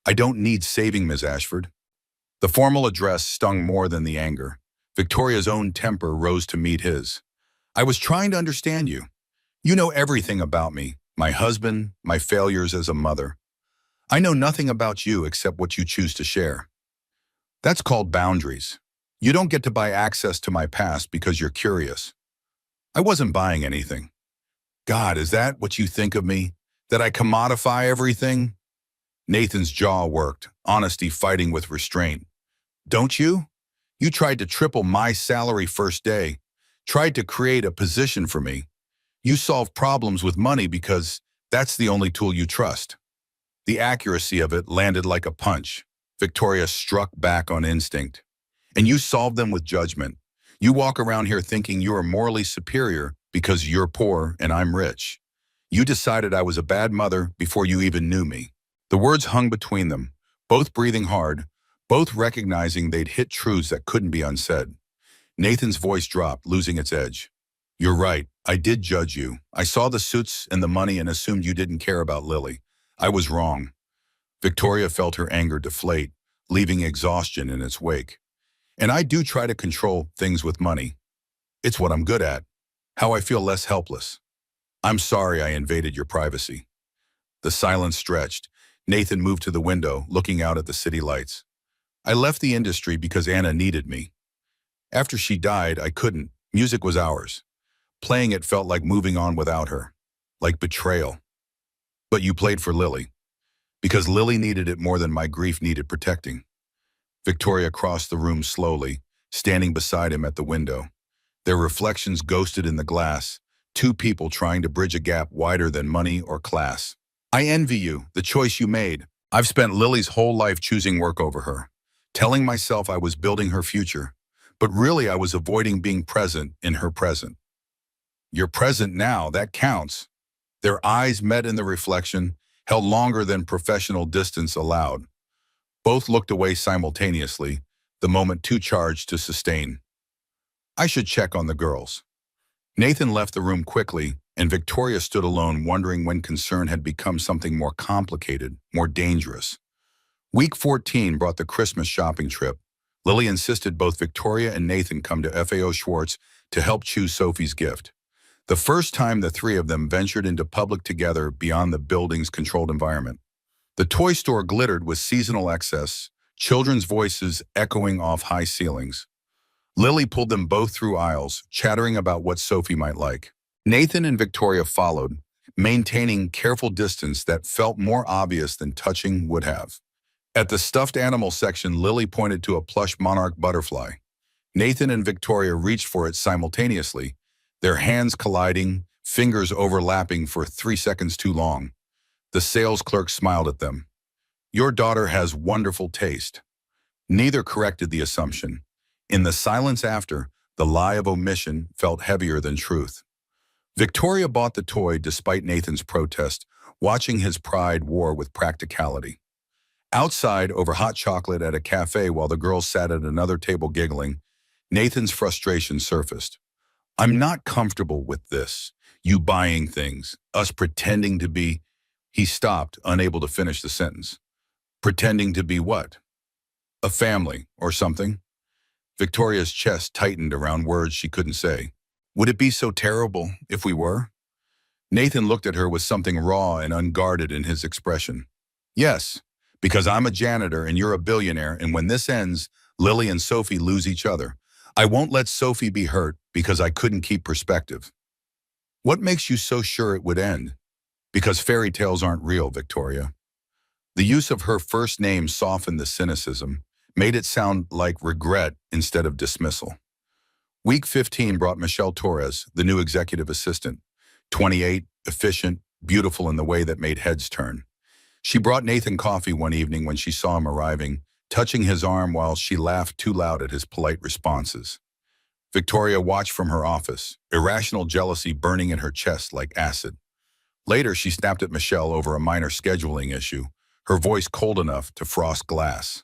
"I don't need saving, Ms. Ashford." The formal address stung more than the anger. Victoria's own temper rose to meet his. "I was trying to understand you. You know everything about me, my husband, my failures as a mother. I know nothing about you except what you choose to share. That's called boundaries. You don't get to buy access to my past because you're curious." "I wasn't buying anything." "God, is that what you think of me? That I commodify everything?" Nathan's jaw worked, honesty fighting with restraint. "Don't you? You tried to triple my salary first day, tried to create a position for me. You solve problems with money because that's the only tool you trust." The accuracy of it landed like a punch. Victoria struck back on instinct. "And you solve them with judgment. You walk around here thinking you are morally superior because you're poor and I'm rich. You decided I was a bad mother before you even knew me." The words hung between them, both breathing hard, both recognizing they'd hit truths that couldn't be unsaid. Nathan's voice dropped, losing its edge. "You're right. I did judge you. I saw the suits and the money and assumed you didn't care about Lily. I was wrong." Victoria felt her anger deflate, leaving exhaustion in its wake. "And I do try to control things with money. It's what I'm good at. How I feel less helpless. I'm sorry I invaded your privacy." The silence stretched. Nathan moved to the window, looking out at the city lights. "I left the industry because Anna needed me. After she died, I couldn't. Music was ours. Playing it felt like moving on without her. Like betrayal. But you played for Lily. Because Lily needed it more than my grief needed protecting." Victoria crossed the room slowly, standing beside him at the window. Their reflections ghosted in the glass, two people trying to bridge a gap wider than money or class. "I envy you, the choice you made. I've spent Lily's whole life choosing work over her, telling myself I was building her future, but really I was avoiding being present in her present." "You're present now, that counts." Their eyes met in the reflection, held longer than professional distance allowed. Both looked away simultaneously, the moment too charged to sustain. "I should check on the girls." Nathan left the room quickly, and Victoria stood alone, wondering when concern had become something more complicated, more dangerous. Week 14 brought the Christmas shopping trip. Lily insisted both Victoria and Nathan come to FAO Schwartz to help choose Sophie's gift. The first time the three of them ventured into public together beyond the building's controlled environment. The toy store glittered with seasonal excess, children's voices echoing off high ceilings. Lily pulled them both through aisles, chattering about what Sophie might like. Nathan and Victoria followed, maintaining careful distance that felt more obvious than touching would have. At the stuffed animal section, Lily pointed to a plush monarch butterfly. Nathan and Victoria reached for it simultaneously, their hands colliding, fingers overlapping for 3 seconds too long. The sales clerk smiled at them. "Your daughter has wonderful taste." Neither corrected the assumption. In the silence after, the lie of omission felt heavier than truth. Victoria bought the toy despite Nathan's protest, watching his pride war with practicality. Outside, over hot chocolate at a cafe while the girls sat at another table giggling, Nathan's frustration surfaced. "I'm not comfortable with this. You buying things, us pretending to be—" He stopped, unable to finish the sentence. "Pretending to be what? A family, or something?" Victoria's chest tightened around words she couldn't say. Would it be so terrible if we were? Nathan looked at her with something raw and unguarded in his expression. Yes, because I'm a janitor and you're a billionaire, and when this ends, Lily and Sophie lose each other. I won't let Sophie be hurt because I couldn't keep perspective. What makes you so sure it would end? Because fairy tales aren't real, Victoria. The use of her first name softened the cynicism, made it sound like regret instead of dismissal. Week 15 brought Michelle Torres, the new executive assistant, 28, efficient, beautiful in the way that made heads turn. She brought Nathan coffee one evening when she saw him arriving, touching his arm while she laughed too loud at his polite responses. Victoria watched from her office, irrational jealousy burning in her chest like acid. Later, she snapped at Michelle over a minor scheduling issue, her voice cold enough to frost glass.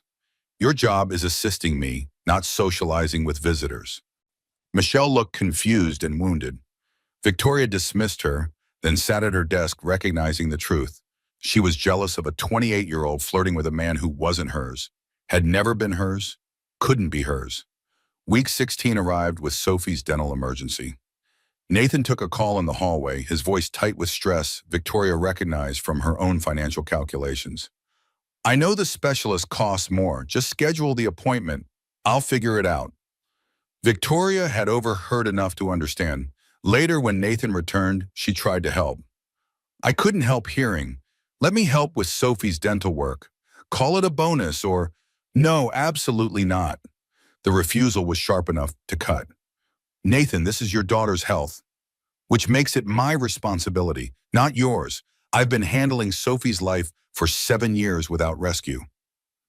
Your job is assisting me, not socializing with visitors. Michelle looked confused and wounded. Victoria dismissed her, then sat at her desk recognizing the truth. She was jealous of a 28-year-old flirting with a man who wasn't hers, had never been hers, couldn't be hers. Week 16 arrived with Sophie's dental emergency. Nathan took a call in the hallway, his voice tight with stress Victoria recognized from her own financial calculations. I know the specialist costs more. Just schedule the appointment. I'll figure it out. Victoria had overheard enough to understand. Later, when Nathan returned, she tried to help. I couldn't help hearing. Let me help with Sophie's dental work. Call it a bonus or, no, absolutely not. The refusal was sharp enough to cut. Nathan, this is your daughter's health, which makes it my responsibility, not yours. I've been handling Sophie's life for 7 years without rescue.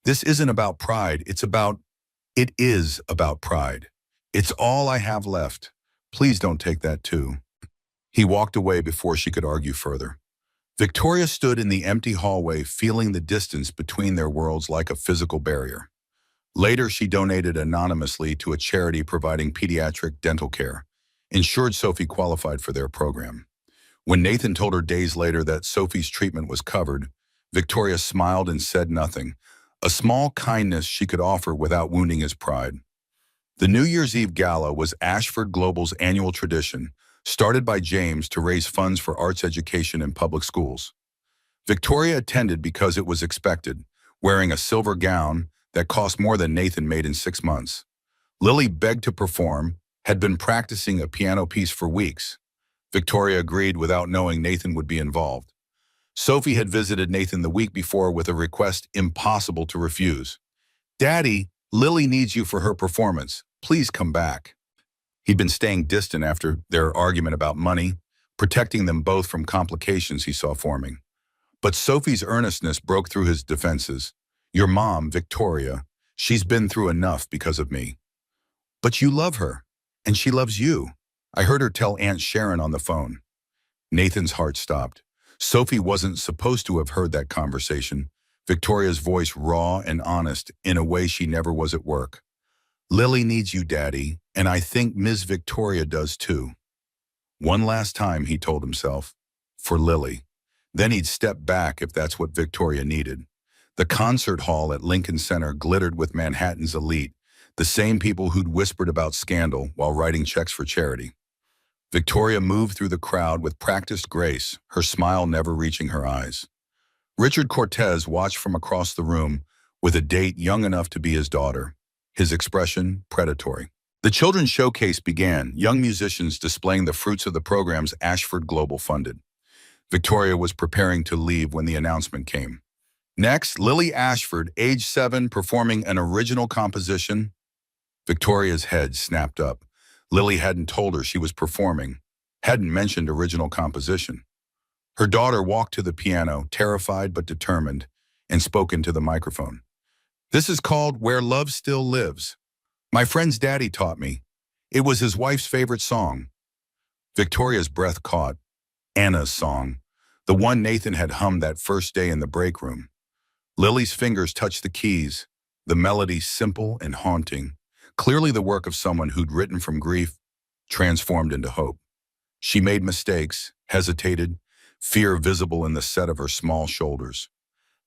This isn't about pride, it is about pride. It's all I have left. Please don't take that too. He walked away before she could argue further. Victoria stood in the empty hallway, feeling the distance between their worlds like a physical barrier. Later, she donated anonymously to a charity providing pediatric dental care, ensured Sophie qualified for their program. When Nathan told her days later that Sophie's treatment was covered, Victoria smiled and said nothing, a small kindness she could offer without wounding his pride. The New Year's Eve Gala was Ashford Global's annual tradition, started by James to raise funds for arts education in public schools. Victoria attended because it was expected, wearing a silver gown that cost more than Nathan made in 6 months. Lily begged to perform, had been practicing a piano piece for weeks. Victoria agreed without knowing Nathan would be involved. Sophie had visited Nathan the week before with a request impossible to refuse. Daddy, Lily needs you for her performance. Please come back. He'd been staying distant after their argument about money, protecting them both from complications he saw forming. But Sophie's earnestness broke through his defenses. Your mom, Victoria, she's been through enough because of me. But you love her, and she loves you. I heard her tell Aunt Sharon on the phone. Nathan's heart stopped. Sophie wasn't supposed to have heard that conversation, Victoria's voice raw and honest in a way she never was at work. Lily needs you, Daddy, and I think Ms. Victoria does too. One last time, he told himself, for Lily. Then he'd step back if that's what Victoria needed. The concert hall at Lincoln Center glittered with Manhattan's elite, the same people who'd whispered about scandal while writing checks for charity. Victoria moved through the crowd with practiced grace, her smile never reaching her eyes. Richard Cortez watched from across the room with a date young enough to be his daughter, his expression predatory. The children's showcase began, young musicians displaying the fruits of the programs Ashford Global funded. Victoria was preparing to leave when the announcement came. Next, Lily Ashford, age 7, performing an original composition. Victoria's head snapped up. Lily hadn't told her she was performing, hadn't mentioned original composition. Her daughter walked to the piano, terrified but determined, and spoke into the microphone. This is called Where Love Still Lives. My friend's daddy taught me. It was his wife's favorite song. Victoria's breath caught. Anna's song, the one Nathan had hummed that first day in the break room. Lily's fingers touched the keys, the melody simple and haunting, clearly the work of someone who'd written from grief, transformed into hope. She made mistakes, hesitated, fear visible in the set of her small shoulders.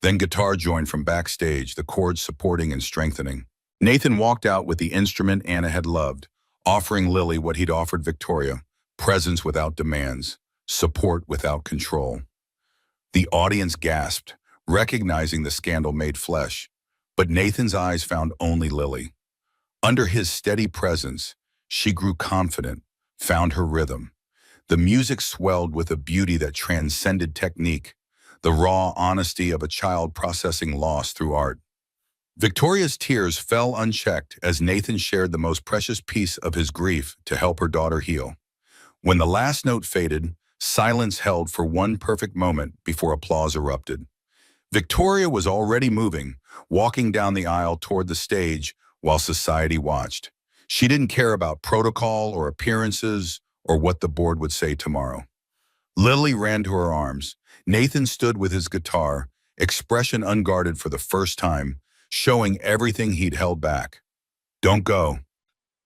Then guitar joined from backstage, the chords supporting and strengthening. Nathan walked out with the instrument Anna had loved, offering Lily what he'd offered Victoria, presence without demands, support without control. The audience gasped, recognizing the scandal made flesh, but Nathan's eyes found only Lily. Under his steady presence, she grew confident, found her rhythm. The music swelled with a beauty that transcended technique, the raw honesty of a child processing loss through art. Victoria's tears fell unchecked as Nathan shared the most precious piece of his grief to help her daughter heal. When the last note faded, silence held for one perfect moment before applause erupted. Victoria was already moving, walking down the aisle toward the stage while society watched. She didn't care about protocol or appearances or what the board would say tomorrow. Lily ran to her arms. Nathan stood with his guitar, expression unguarded for the first time, showing everything he'd held back. "Don't go."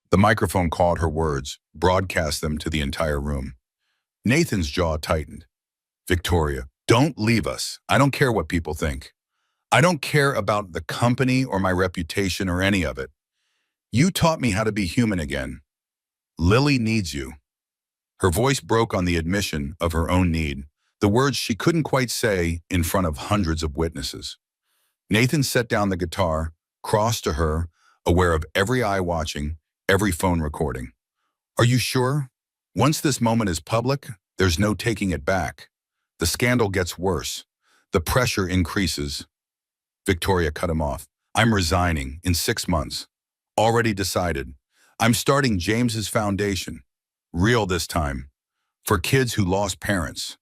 The microphone caught her words, broadcast them to the entire room. Nathan's jaw tightened. "Victoria, don't leave us. I don't care what people think. I don't care about the company or my reputation or any of it. You taught me how to be human again. Lily needs you." Her voice broke on the admission of her own need, the words she couldn't quite say in front of hundreds of witnesses. Nathan set down the guitar, crossed to her, aware of every eye watching, every phone recording. "Are you sure? Once this moment is public, there's no taking it back. The scandal gets worse. The pressure increases." Victoria cut him off. "I'm resigning in 6 months. Already decided. I'm starting James's foundation. Real this time. For kids who lost parents.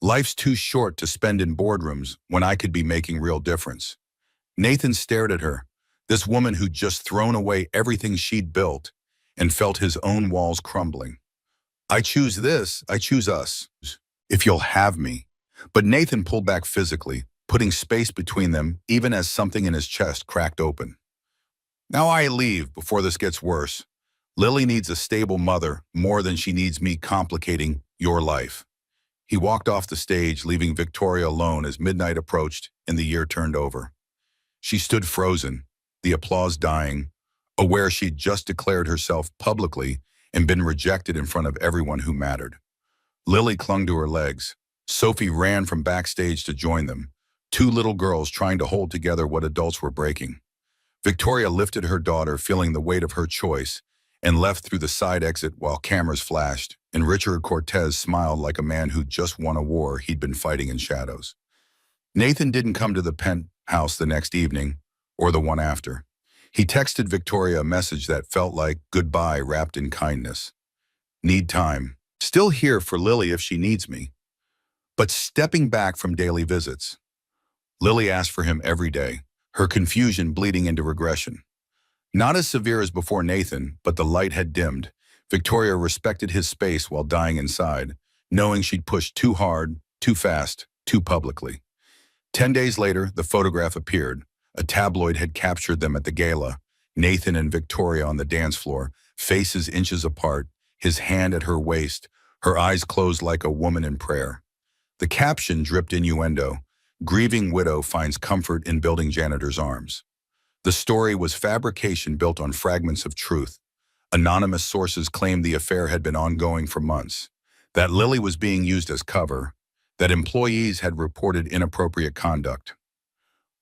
Life's too short to spend in boardrooms when I could be making real difference." Nathan stared at her, this woman who'd just thrown away everything she'd built, and felt his own walls crumbling. "I choose this, I choose us, if you'll have me." But Nathan pulled back physically, putting space between them even as something in his chest cracked open. "Now I leave before this gets worse. Lily needs a stable mother more than she needs me complicating your life." He walked off the stage, leaving Victoria alone as midnight approached and the year turned over. She stood frozen, the applause dying, aware she'd just declared herself publicly and been rejected in front of everyone who mattered. Lily clung to her legs. Sophie ran from backstage to join them, two little girls trying to hold together what adults were breaking. Victoria lifted her daughter, feeling the weight of her choice, and left through the side exit while cameras flashed, and Richard Cortez smiled like a man who'd just won a war he'd been fighting in shadows. Nathan didn't come to the penthouse the next evening, or the one after. He texted Victoria a message that felt like goodbye wrapped in kindness. "Need time. Still here for Lily if she needs me. But stepping back from daily visits." Lily asked for him every day, her confusion bleeding into regression. Not as severe as before Nathan, but the light had dimmed. Victoria respected his space while dying inside, knowing she'd pushed too hard, too fast, too publicly. 10 days later, the photograph appeared. A tabloid had captured them at the gala, Nathan and Victoria on the dance floor, faces inches apart, his hand at her waist, her eyes closed like a woman in prayer. The caption dripped innuendo, "Grieving widow finds comfort in building janitor's arms." The story was fabrication built on fragments of truth. Anonymous sources claimed the affair had been ongoing for months, that Lily was being used as cover, that employees had reported inappropriate conduct.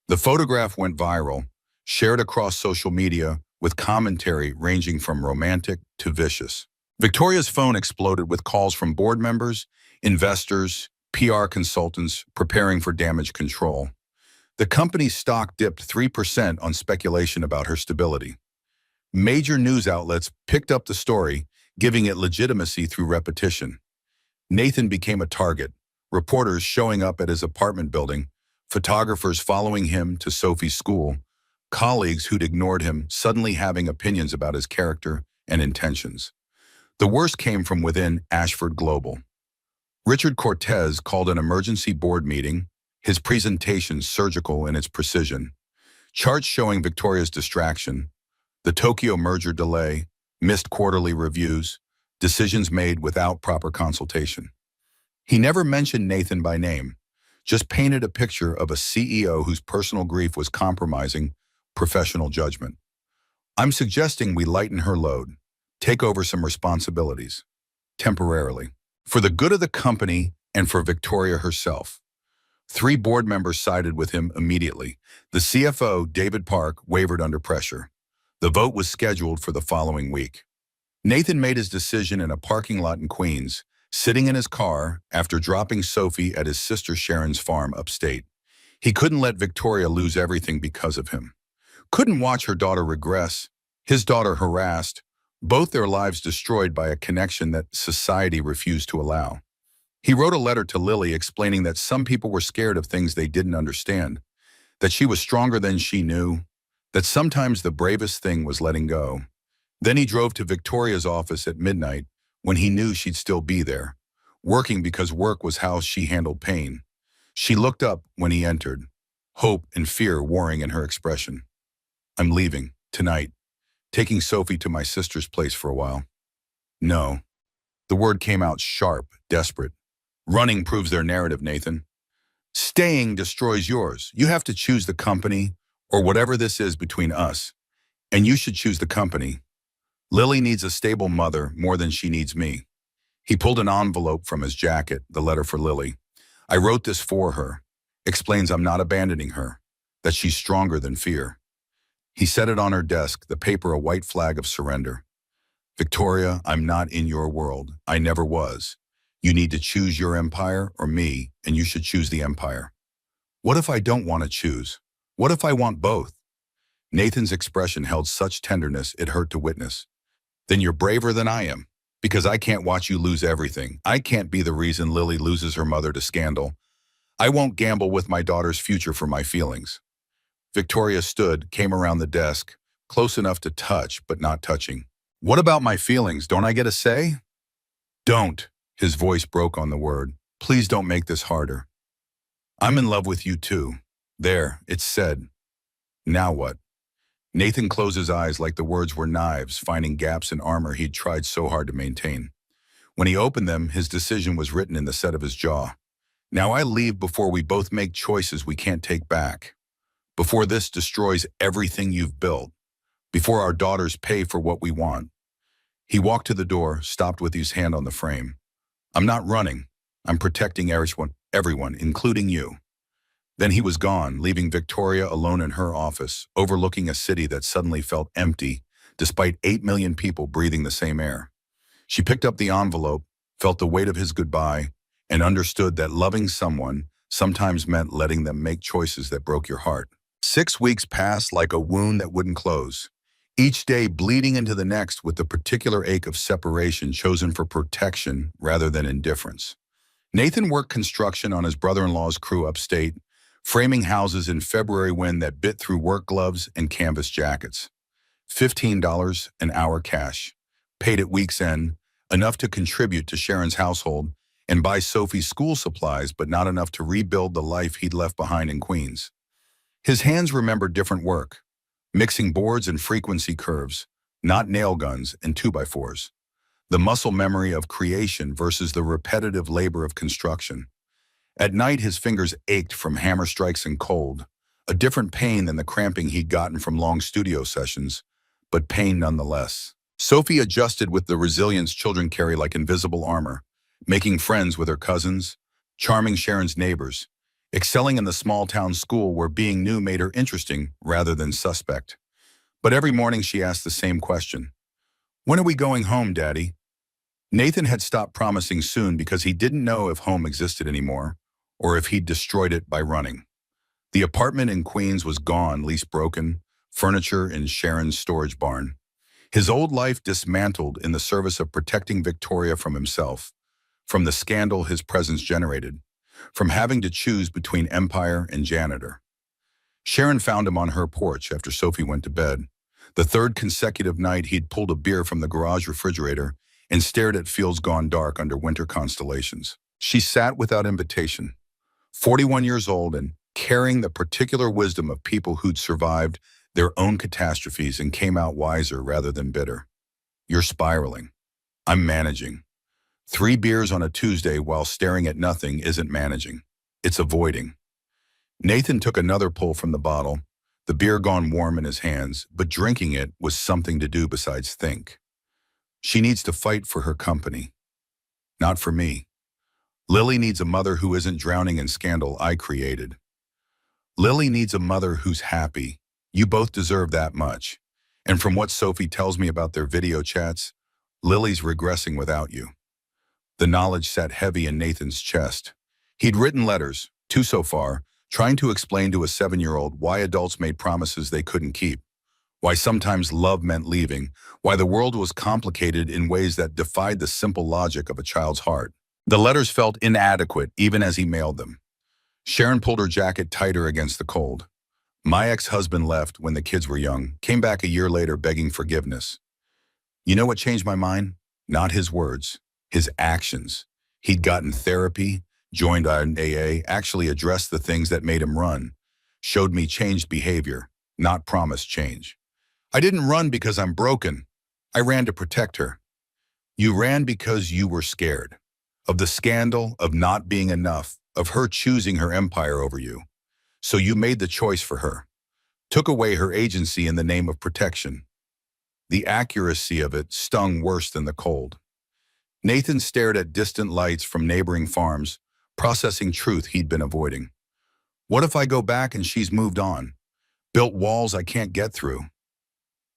The photograph went viral, shared across social media with commentary ranging from romantic to vicious. Victoria's phone exploded with calls from board members, investors, PR consultants preparing for damage control. The company's stock dipped 3% on speculation about her stability. Major news outlets picked up the story, giving it legitimacy through repetition. Nathan became a target, reporters showing up at his apartment building, photographers following him to Sophie's school, colleagues who'd ignored him suddenly having opinions about his character and intentions. The worst came from within Ashford Global. Richard Cortez called an emergency board meeting, his presentation surgical in its precision. Charts showing Victoria's distraction, the Tokyo merger delay, missed quarterly reviews, decisions made without proper consultation. He never mentioned Nathan by name, just painted a picture of a CEO whose personal grief was compromising professional judgment. "I'm suggesting we lighten her load, take over some responsibilities." temporarily, for the good of the company and for Victoria herself. 3 board members sided with him immediately. The CFO, David Park, wavered under pressure. The vote was scheduled for the following week. Nathan made his decision in a parking lot in Queens, sitting in his car after dropping Sophie at his sister Sharon's farm upstate. He couldn't let Victoria lose everything because of him. Couldn't watch her daughter regress, his daughter harassed, both their lives destroyed by a connection that society refused to allow. He wrote a letter to Lily explaining that some people were scared of things they didn't understand, that she was stronger than she knew, that sometimes the bravest thing was letting go. Then he drove to Victoria's office at midnight when he knew she'd still be there, working because work was how she handled pain. She looked up when he entered, hope and fear warring in her expression. "I'm leaving, tonight, taking Sophie to my sister's place for a while." "No." The word came out sharp, desperate. "Running proves their narrative, Nathan. Staying destroys yours. You have to choose the company, or whatever this is between us, and you should choose the company. Lily needs a stable mother more than she needs me." He pulled an envelope from his jacket, the letter for Lily. "I wrote this for her. Explains I'm not abandoning her, that she's stronger than fear." He set it on her desk, the paper a white flag of surrender. "Victoria, I'm not in your world. I never was. You need to choose your empire or me, and you should choose the empire." "What if I don't want to choose? What if I want both?" Nathan's expression held such tenderness it hurt to witness. "Then you're braver than I am, because I can't watch you lose everything. I can't be the reason Lily loses her mother to scandal. I won't gamble with my daughter's future for my feelings." Victoria stood, came around the desk, close enough to touch, but not touching. "What about my feelings? Don't I get a say?" "Don't." His voice broke on the word. "Please don't make this harder. I'm in love with you too. There, it's said. Now what?" Nathan closed his eyes like the words were knives, finding gaps in armor he'd tried so hard to maintain. When he opened them, his decision was written in the set of his jaw. "Now I leave before we both make choices we can't take back. Before this destroys everything you've built. Before our daughters pay for what we want." He walked to the door, stopped with his hand on the frame. "I'm not running. I'm protecting everyone, including you." Then he was gone, leaving Victoria alone in her office, overlooking a city that suddenly felt empty, despite 8 million people breathing the same air. She picked up the envelope, felt the weight of his goodbye, and understood that loving someone sometimes meant letting them make choices that broke your heart. 6 weeks passed like a wound that wouldn't close, each day bleeding into the next with the particular ache of separation chosen for protection rather than indifference. Nathan worked construction on his brother-in-law's crew upstate, framing houses in February wind that bit through work gloves and canvas jackets. $15 an hour cash, paid at week's end, enough to contribute to Sharon's household and buy Sophie's school supplies, but not enough to rebuild the life he'd left behind in Queens. His hands remembered different work, mixing boards and frequency curves, not nail guns and 2x4s. The muscle memory of creation versus the repetitive labor of construction. At night, his fingers ached from hammer strikes and cold, a different pain than the cramping he'd gotten from long studio sessions, but pain nonetheless. Sophie adjusted with the resilience children carry like invisible armor, making friends with her cousins, charming Sharon's neighbors, excelling in the small-town school where being new made her interesting rather than suspect. But every morning she asked the same question. "When are we going home, Daddy?" Nathan had stopped promising soon because he didn't know if home existed anymore, or if he'd destroyed it by running. The apartment in Queens was gone, lease broken, furniture in Sharon's storage barn. His old life dismantled in the service of protecting Victoria from himself, from the scandal his presence generated, from having to choose between empire and janitor. Sharon found him on her porch after Sophie went to bed. The 3rd consecutive night he'd pulled a beer from the garage refrigerator and stared at fields gone dark under winter constellations. She sat without invitation, 41 years old and carrying the particular wisdom of people who'd survived their own catastrophes and came out wiser rather than bitter. "You're spiraling. I'm managing." 3 beers on a Tuesday while staring at nothing isn't managing. It's avoiding. Nathan took another pull from the bottle, the beer gone warm in his hands, but drinking it was something to do besides think. She needs to fight for her company. Not for me. Lily needs a mother who isn't drowning in scandal I created. Lily needs a mother who's happy. You both deserve that much. And from what Sophie tells me about their video chats, Lily's regressing without you. The knowledge sat heavy in Nathan's chest. He'd written letters, two so far, trying to explain to a 7-year-old why adults made promises they couldn't keep, why sometimes love meant leaving, why the world was complicated in ways that defied the simple logic of a child's heart. The letters felt inadequate even as he mailed them. Sharon pulled her jacket tighter against the cold. My ex-husband left when the kids were young, came back a year later begging forgiveness. You know what changed my mind? Not his words, his actions. He'd gotten therapy, joined an AA, actually addressed the things that made him run, showed me changed behavior, not promised change. I didn't run because I'm broken. I ran to protect her. You ran because you were scared. Of the scandal, of not being enough, of her choosing her empire over you. So you made the choice for her. Took away her agency in the name of protection. The accuracy of it stung worse than the cold. Nathan stared at distant lights from neighboring farms, processing truth he'd been avoiding. What if I go back and she's moved on? Built walls I can't get through?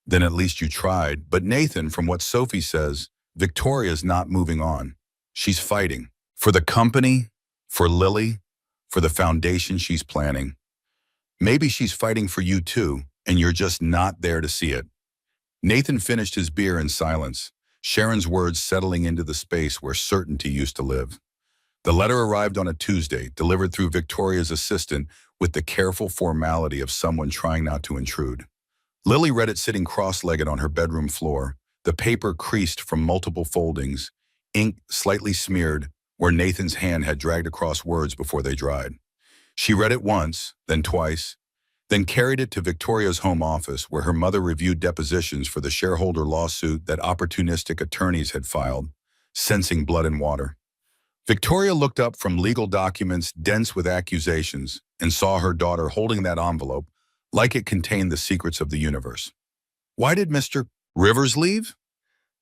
Then at least you tried. But Nathan, from what Sophie says, Victoria's not moving on. She's fighting. For the company, for Lily, for the foundation she's planning. Maybe she's fighting for you too, and you're just not there to see it. Nathan finished his beer in silence, Sharon's words settling into the space where certainty used to live. The letter arrived on a Tuesday, delivered through Victoria's assistant with the careful formality of someone trying not to intrude. Lily read it sitting cross-legged on her bedroom floor, the paper creased from multiple foldings, ink slightly smeared where Nathan's hand had dragged across words before they dried. She read it once, then twice, then carried it to Victoria's home office where her mother reviewed depositions for the shareholder lawsuit that opportunistic attorneys had filed, sensing blood and water. Victoria looked up from legal documents dense with accusations and saw her daughter holding that envelope like it contained the secrets of the universe. Why did Mr. Rivers leave?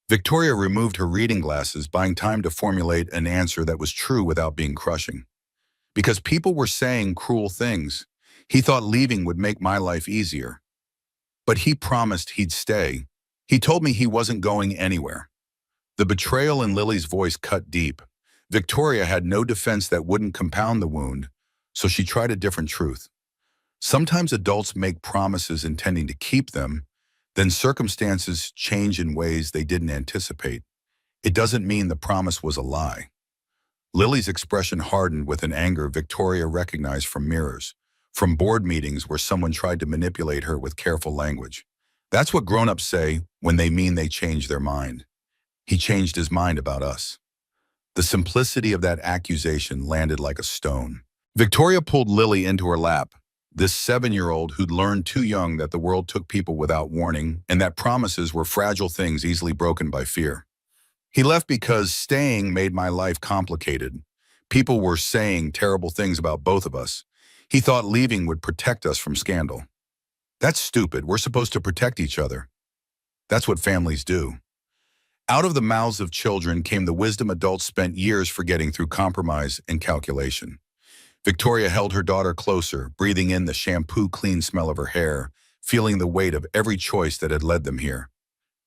Victoria removed her reading glasses, buying time to formulate an answer that was true without being crushing. Because people were saying cruel things. He thought leaving would make my life easier. But he promised he'd stay. He told me he wasn't going anywhere. The betrayal in Lily's voice cut deep. Victoria had no defense that wouldn't compound the wound, so she tried a different truth. Sometimes adults make promises intending to keep them, then circumstances change in ways they didn't anticipate. It doesn't mean the promise was a lie. Lily's expression hardened with an anger Victoria recognized from mirrors, from board meetings where someone tried to manipulate her with careful language. That's what grown-ups say when they mean they change their mind. He changed his mind about us. The simplicity of that accusation landed like a stone. Victoria pulled Lily into her lap, this 7-year-old who'd learned too young that the world took people without warning and that promises were fragile things easily broken by fear. He left because staying made my life complicated. People were saying terrible things about both of us. He thought leaving would protect us from scandal. That's stupid. We're supposed to protect each other. That's what families do. Out of the mouths of children came the wisdom adults spent years forgetting through compromise and calculation. Victoria held her daughter closer, breathing in the shampoo-clean smell of her hair, feeling the weight of every choice that had led them here.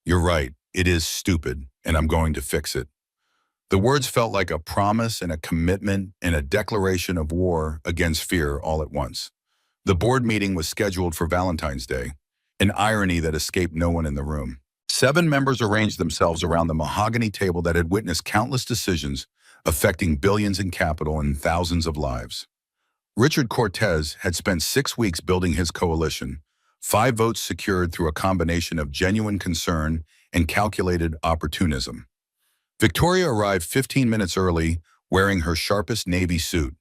You're right, it is stupid, and I'm going to fix it. The words felt like a promise and a commitment and a declaration of war against fear all at once. The board meeting was scheduled for Valentine's Day, an irony that escaped no one in the room. 7 members arranged themselves around the mahogany table that had witnessed countless decisions affecting billions in capital and thousands of lives. Richard Cortez had spent 6 weeks building his coalition, 5 votes secured through a combination of genuine concern and calculated opportunism. Victoria arrived 15 minutes early, wearing her sharpest navy suit,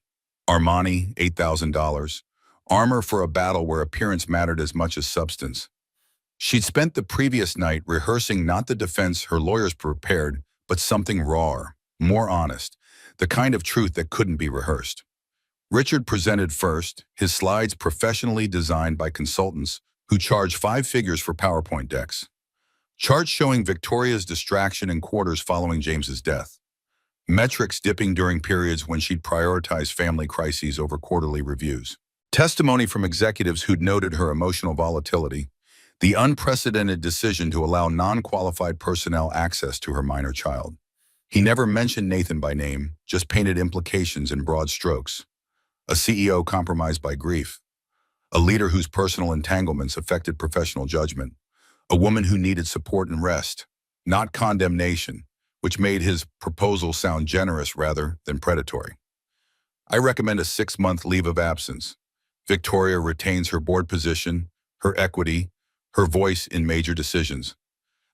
Armani, $8,000, armor for a battle where appearance mattered as much as substance. She'd spent the previous night rehearsing not the defense her lawyers prepared, but something rawer, more honest, the kind of truth that couldn't be rehearsed. Richard presented first, his slides professionally designed by consultants who charge 5 figures for PowerPoint decks. Charts showing Victoria's distraction and quarters following James's death. metrics dipping during periods when she'd prioritize family crises over quarterly reviews. Testimony from executives who'd noted her emotional volatility, the unprecedented decision to allow non-qualified personnel access to her minor child. He never mentioned Nathan by name, just painted implications in broad strokes. A CEO compromised by grief, a leader whose personal entanglements affected professional judgment, a woman who needed support and rest, not condemnation, which made his proposal sound generous rather than predatory. I recommend a 6-month leave of absence. Victoria retains her board position, her equity, her voice in major decisions.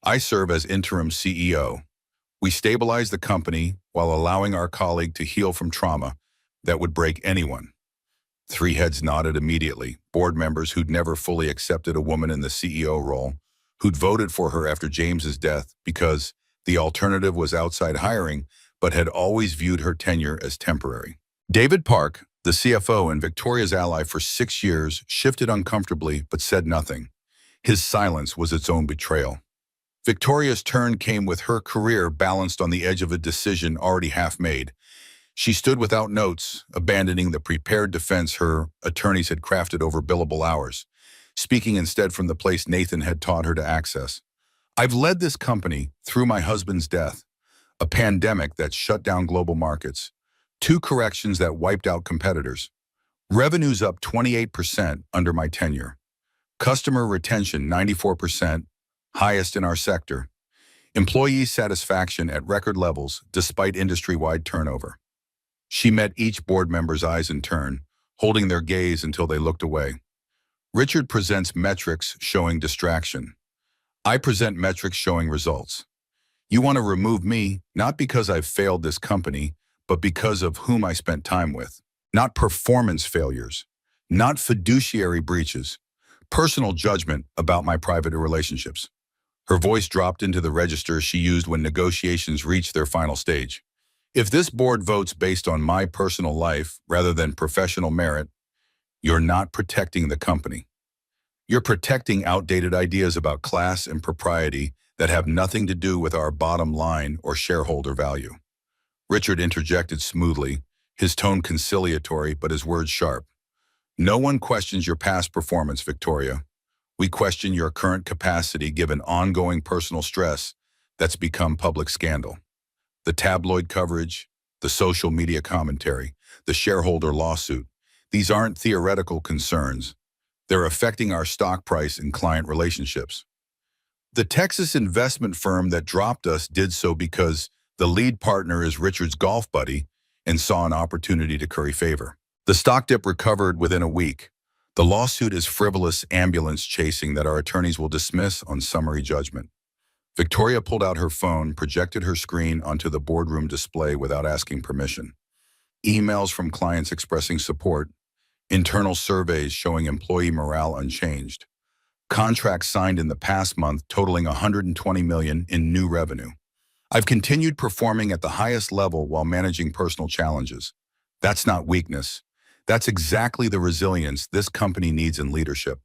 I serve as interim CEO. We stabilize the company while allowing our colleague to heal from trauma that would break anyone. 3 heads nodded immediately, board members who'd never fully accepted a woman in the CEO role, who'd voted for her after James's death because the alternative was outside hiring, but had always viewed her tenure as temporary. David Park, the CFO and Victoria's ally for 6 years, shifted uncomfortably but said nothing. His silence was its own betrayal. Victoria's turn came with her career balanced on the edge of a decision already half made. She stood without notes, abandoning the prepared defense her attorneys had crafted over billable hours, speaking instead from the place Nathan had taught her to access. I've led this company through my husband's death, a pandemic that shut down global markets, 2 corrections that wiped out competitors, revenues up 28% under my tenure, customer retention 94%, highest in our sector, employee satisfaction at record levels despite industry-wide turnover. She met each board member's eyes in turn, holding their gaze until they looked away. Richard presents metrics showing distraction. I present metrics showing results. You want to remove me, not because I've failed this company, but because of whom I spent time with. Not performance failures, not fiduciary breaches, personal judgment about my private relationships. Her voice dropped into the register she used when negotiations reached their final stage. If this board votes based on my personal life rather than professional merit, you're not protecting the company. You're protecting outdated ideas about class and propriety that have nothing to do with our bottom line or shareholder value. Richard interjected smoothly, his tone conciliatory but his words sharp. No one questions your past performance, Victoria. We question your current capacity given ongoing personal stress that's become public scandal. The tabloid coverage, the social media commentary, the shareholder lawsuit, these aren't theoretical concerns. They're affecting our stock price and client relationships. The Texas investment firm that dropped us did so because the lead partner is Richard's golf buddy and saw an opportunity to curry favor. The stock dip recovered within a week. The lawsuit is frivolous ambulance chasing that our attorneys will dismiss on summary judgment. Victoria pulled out her phone, projected her screen onto the boardroom display without asking permission. Emails from clients expressing support, internal surveys showing employee morale unchanged, contracts signed in the past month totaling $120 million in new revenue. I've continued performing at the highest level while managing personal challenges. That's not weakness. That's exactly the resilience this company needs in leadership.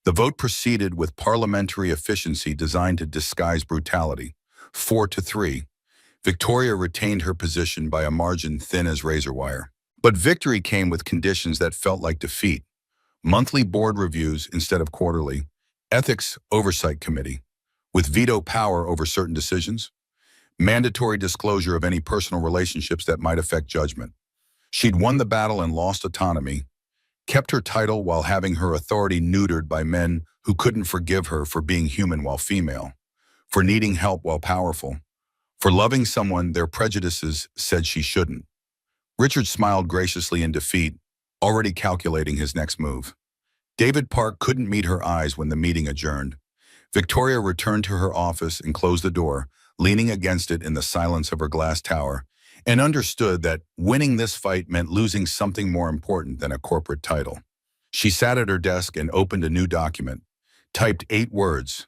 The vote proceeded with parliamentary efficiency designed to disguise brutality. 4-3. Victoria retained her position by a margin thin as razor wire. But victory came with conditions that felt like defeat. Monthly board reviews instead of quarterly. Ethics Oversight Committee, with veto power over certain decisions. Mandatory disclosure of any personal relationships that might affect judgment. She'd won the battle and lost autonomy, kept her title while having her authority neutered by men who couldn't forgive her for being human while female, for needing help while powerful, for loving someone their prejudices said she shouldn't. Richard smiled graciously in defeat, already calculating his next move. David Park couldn't meet her eyes when the meeting adjourned. Victoria returned to her office and closed the door, leaning against it in the silence of her glass tower, and understood that winning this fight meant losing something more important than a corporate title. She sat at her desk and opened a new document, typed 8 words.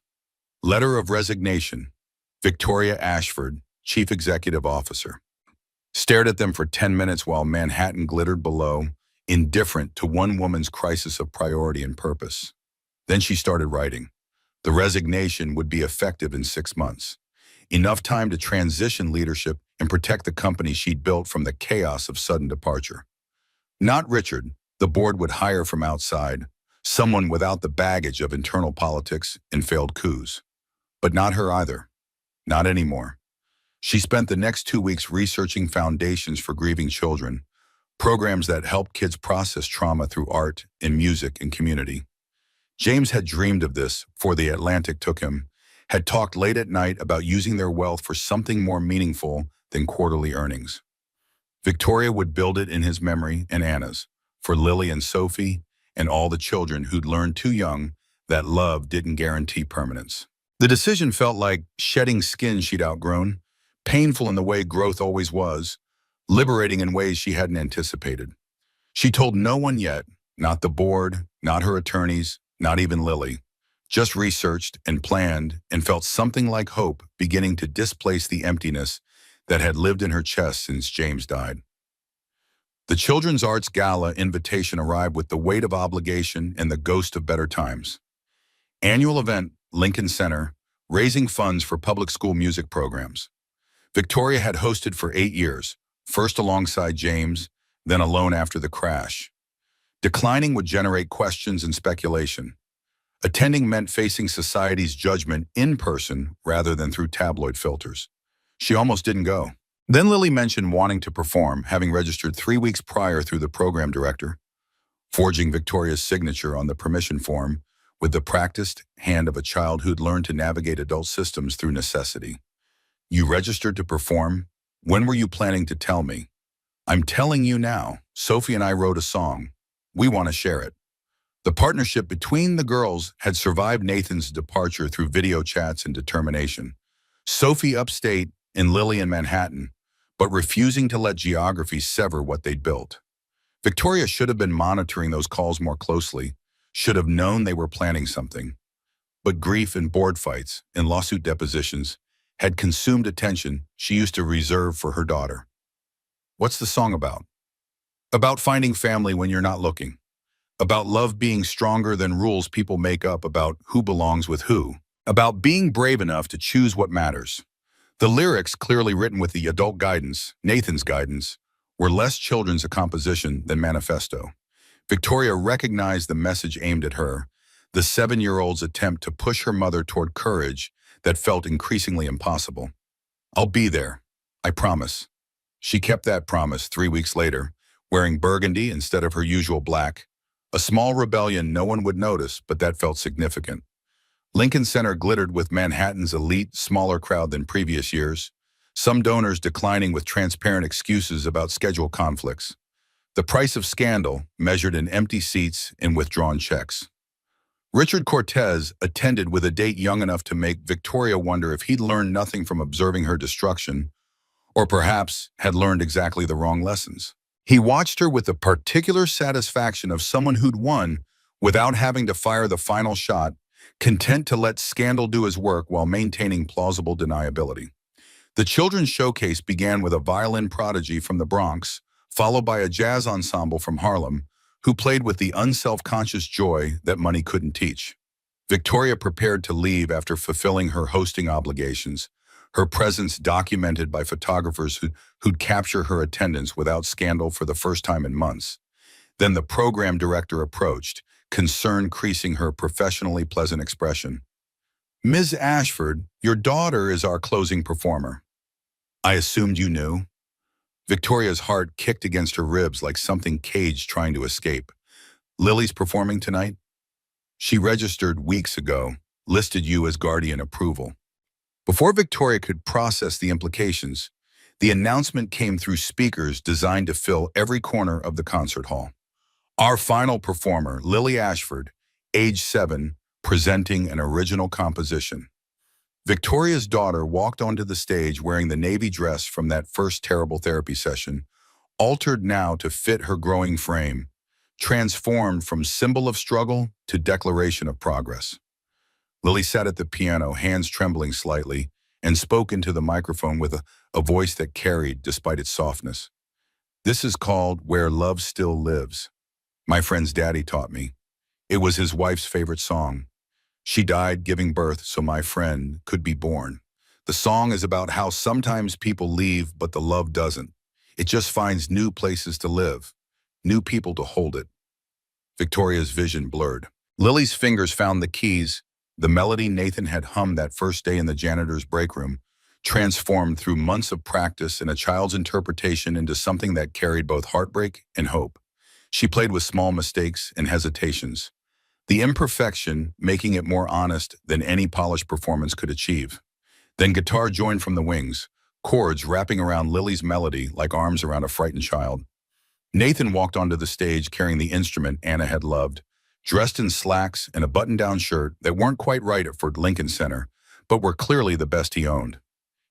Letter of Resignation, Victoria Ashford, Chief Executive Officer. Stared at them for 10 minutes while Manhattan glittered below, indifferent to one woman's crisis of priority and purpose. Then she started writing. The resignation would be effective in 6 months. Enough time to transition leadership and protect the company she'd built from the chaos of sudden departure. Not Richard, the board would hire from outside, someone without the baggage of internal politics and failed coups. But not her either. Not anymore. She spent the next 2 weeks researching foundations for grieving children, programs that help kids process trauma through art and music and community. James had dreamed of this before the Atlantic took him, had talked late at night about using their wealth for something more meaningful than quarterly earnings. Victoria would build it in his memory and Anna's, for Lily and Sophie and all the children who'd learned too young that love didn't guarantee permanence. The decision felt like shedding skin she'd outgrown, painful in the way growth always was, liberating in ways she hadn't anticipated. She told no one yet, not the board, not her attorneys, not even Lily, just researched and planned and felt something like hope beginning to displace the emptiness that had lived in her chest since James died. The Children's Arts Gala invitation arrived with the weight of obligation and the ghost of better times. Annual event, Lincoln Center, raising funds for public school music programs. Victoria had hosted for 8 years, first alongside James, then alone after the crash. Declining would generate questions and speculation. Attending meant facing society's judgment in person rather than through tabloid filters. She almost didn't go. Then Lily mentioned wanting to perform, having registered 3 weeks prior through the program director, forging Victoria's signature on the permission form with the practiced hand of a child who'd learned to navigate adult systems through necessity. You registered to perform? When were you planning to tell me? I'm telling you now. Sophie and I wrote a song. We want to share it. The partnership between the girls had survived Nathan's departure through video chats and determination. Sophie upstate and Lily in Manhattan, but refusing to let geography sever what they'd built. Victoria should have been monitoring those calls more closely, should have known they were planning something. But grief and board fights and lawsuit depositions had consumed attention she used to reserve for her daughter. What's the song about? About finding family when you're not looking. About love being stronger than rules people make up about who belongs with who. About being brave enough to choose what matters. The lyrics, clearly written with the adult guidance, Nathan's guidance, were less children's a composition than manifesto. Victoria recognized the message aimed at her, the 7-year-old's attempt to push her mother toward courage that felt increasingly impossible. I'll be there, I promise. She kept that promise 3 weeks later, wearing burgundy instead of her usual black. A small rebellion no one would notice, but that felt significant. Lincoln Center glittered with Manhattan's elite, smaller crowd than previous years, some donors declining with transparent excuses about schedule conflicts. The price of scandal measured in empty seats and withdrawn checks. Richard Cortez attended with a date young enough to make Victoria wonder if he'd learned nothing from observing her destruction, or perhaps had learned exactly the wrong lessons. He watched her with the particular satisfaction of someone who'd won without having to fire the final shot, content to let scandal do his work while maintaining plausible deniability. The children's showcase began with a violin prodigy from the Bronx, followed by a jazz ensemble from Harlem, who played with the unself-conscious joy that money couldn't teach. Victoria prepared to leave after fulfilling her hosting obligations, her presence documented by photographers who'd capture her attendance without scandal for the first time in months. Then the program director approached, concern creasing her professionally pleasant expression. Ms. Ashford, your daughter is our closing performer. I assumed you knew. Victoria's heart kicked against her ribs like something caged trying to escape. Lily's performing tonight? She registered weeks ago, listed you as guardian approval. Before Victoria could process the implications, the announcement came through speakers designed to fill every corner of the concert hall. Our final performer, Lily Ashford, age 7, presenting an original composition. Victoria's daughter walked onto the stage wearing the navy dress from that first terrible therapy session, altered now to fit her growing frame, transformed from symbol of struggle to declaration of progress. Lily sat at the piano, hands trembling slightly, and spoke into the microphone with a voice that carried despite its softness. This is called Where Love Still Lives. My friend's daddy taught me. It was his wife's favorite song. She died giving birth so my friend could be born. The song is about how sometimes people leave, but the love doesn't. It just finds new places to live, new people to hold it. Victoria's vision blurred. Lily's fingers found the keys. The melody Nathan had hummed that first day in the janitor's break room, transformed through months of practice and a child's interpretation into something that carried both heartbreak and hope. She played with small mistakes and hesitations, the imperfection making it more honest than any polished performance could achieve. Then guitar joined from the wings, chords wrapping around Lily's melody like arms around a frightened child. Nathan walked onto the stage carrying the instrument Anna had loved, dressed in slacks and a button-down shirt that weren't quite right for Lincoln Center, but were clearly the best he owned.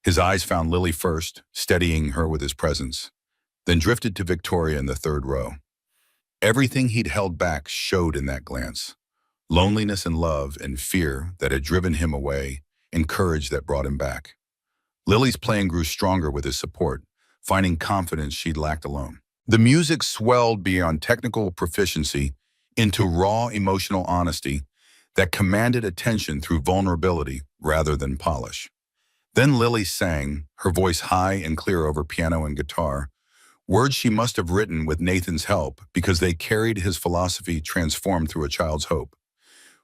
His eyes found Lily first, steadying her with his presence, then drifted to Victoria in the third row. Everything he'd held back showed in that glance. Loneliness and love and fear that had driven him away, and courage that brought him back. Lily's playing grew stronger with his support, finding confidence she'd lacked alone. The music swelled beyond technical proficiency into raw emotional honesty that commanded attention through vulnerability rather than polish. Then Lily sang, her voice high and clear over piano and guitar, words she must have written with Nathan's help because they carried his philosophy transformed through a child's hope.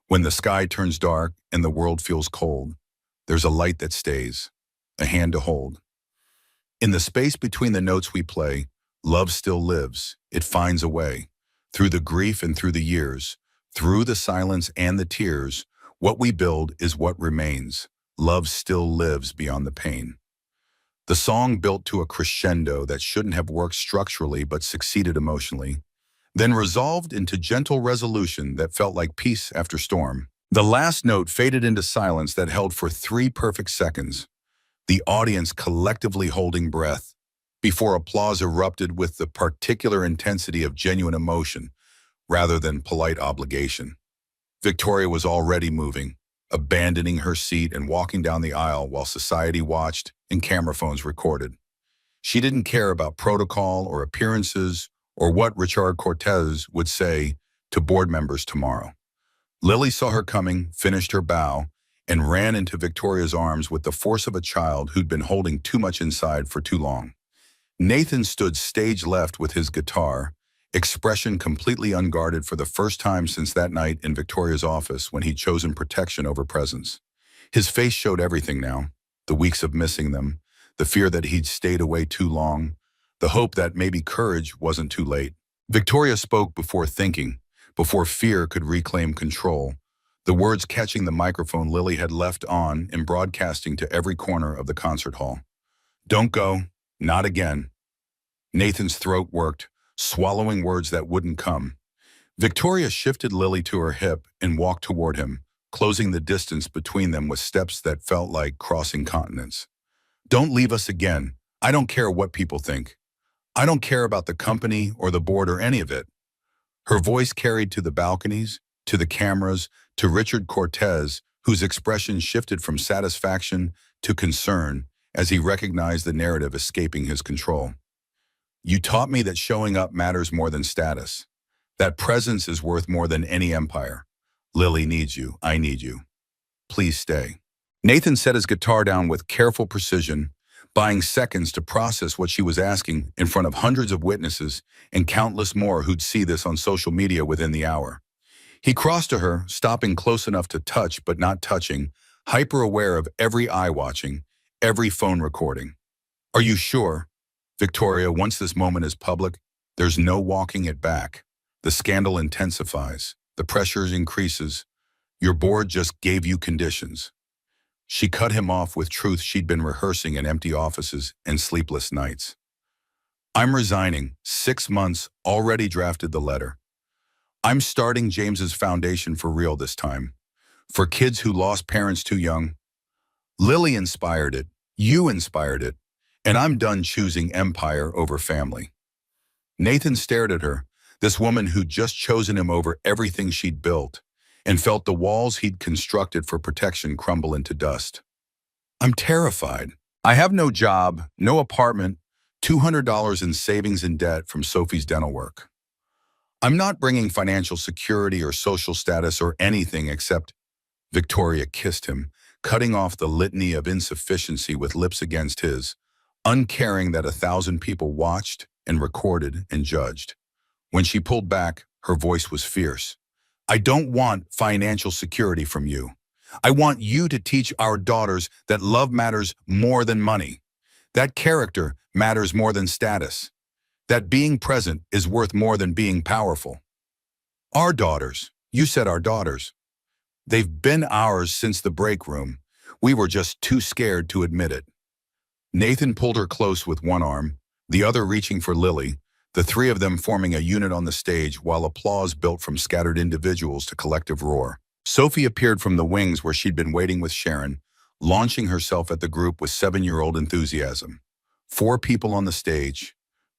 When the sky turns dark and the world feels cold, there's a light that stays, a hand to hold. In the space between the notes we play, love still lives. It finds a way. Through the grief and through the years, through the silence and the tears, what we build is what remains. Love still lives beyond the pain. The song built to a crescendo that shouldn't have worked structurally but succeeded emotionally, then resolved into gentle resolution that felt like peace after storm. The last note faded into silence that held for 3 perfect seconds, the audience collectively holding breath, before applause erupted with the particular intensity of genuine emotion rather than polite obligation. Victoria was already moving, abandoning her seat and walking down the aisle while society watched and camera phones recorded. She didn't care about protocol or appearances or what Richard Cortez would say to board members tomorrow. Lily saw her coming, finished her bow, and ran into Victoria's arms with the force of a child who'd been holding too much inside for too long. Nathan stood stage left with his guitar, expression completely unguarded for the first time since that night in Victoria's office when he'd chosen protection over presence. His face showed everything now, the weeks of missing them, the fear that he'd stayed away too long, the hope that maybe courage wasn't too late. Victoria spoke before thinking, before fear could reclaim control, the words catching the microphone Lily had left on and broadcasting to every corner of the concert hall. Don't go, not again. Nathan's throat worked, swallowing words that wouldn't come. Victoria shifted Lily to her hip and walked toward him, closing the distance between them with steps that felt like crossing continents. Don't leave us again. I don't care what people think. I don't care about the company or the board or any of it. Her voice carried to the balconies, to the cameras, to Richard Cortez, whose expression shifted from satisfaction to concern as he recognized the narrative escaping his control. You taught me that showing up matters more than status, that presence is worth more than any empire. Lily needs you. I need you. Please stay. Nathan set his guitar down with careful precision, buying seconds to process what she was asking in front of hundreds of witnesses and countless more who'd see this on social media within the hour. He crossed to her, stopping close enough to touch but not touching, hyper-aware of every eye watching, every phone recording. Are you sure? Victoria, once this moment is public, there's no walking it back. The scandal intensifies. The pressure increases. Your board just gave you conditions. She cut him off with truth she'd been rehearsing in empty offices and sleepless nights. I'm resigning. 6 months, already drafted the letter. I'm starting James's foundation for real this time. For kids who lost parents too young. Lily inspired it. You inspired it. And I'm done choosing empire over family. Nathan stared at her, this woman who'd just chosen him over everything she'd built, and felt the walls he'd constructed for protection crumble into dust. I'm terrified. I have no job, no apartment, $200 in savings and debt from Sophie's dental work. I'm not bringing financial security or social status or anything except Victoria kissed him, cutting off the litany of insufficiency with lips against his, uncaring that 1,000 people watched and recorded and judged. When she pulled back, her voice was fierce. I don't want financial security from you. I want you to teach our daughters that love matters more than money, that character matters more than status, that being present is worth more than being powerful. Our daughters, you said our daughters. They've been ours since the break room. We were just too scared to admit it. Nathan pulled her close with one arm, the other reaching for Lily, the three of them forming a unit on the stage while applause built from scattered individuals to collective roar. Sophie appeared from the wings where she'd been waiting with Sharon, launching herself at the group with 7-year-old enthusiasm. 4 people on the stage,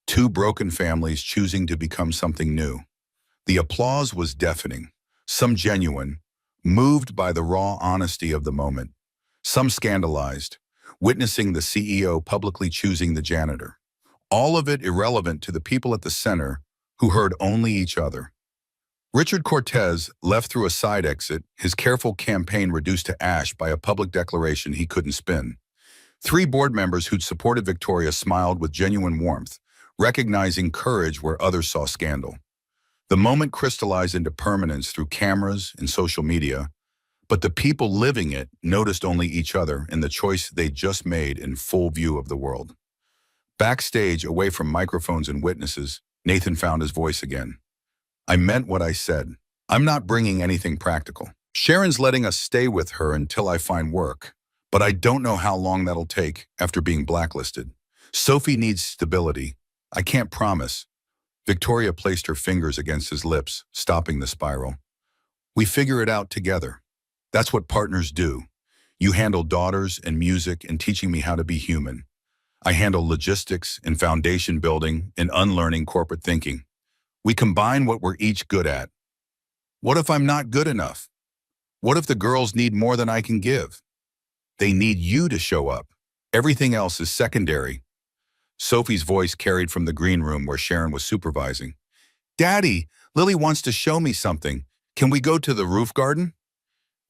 2 broken families choosing to become something new. The applause was deafening, some genuine, moved by the raw honesty of the moment, some scandalized, witnessing the CEO publicly choosing the janitor. All of it irrelevant to the people at the center who heard only each other. Richard Cortez left through a side exit, his careful campaign reduced to ash by a public declaration he couldn't spin. 3 board members who'd supported Victoria smiled with genuine warmth, recognizing courage where others saw scandal. The moment crystallized into permanence through cameras and social media, but the people living it noticed only each other in the choice they'd just made in full view of the world. Backstage, away from microphones and witnesses, Nathan found his voice again. I meant what I said. I'm not bringing anything practical. Sharon's letting us stay with her until I find work, but I don't know how long that'll take after being blacklisted. Sophie needs stability. I can't promise. Victoria placed her fingers against his lips, stopping the spiral. We figure it out together. That's what partners do. You handle daughters and music and teaching me how to be human. I handle logistics and foundation building and unlearning corporate thinking. We combine what we're each good at. What if I'm not good enough? What if the girls need more than I can give? They need you to show up. Everything else is secondary. Sophie's voice carried from the green room where Sharon was supervising. Daddy, Lily wants to show me something. Can we go to the roof garden?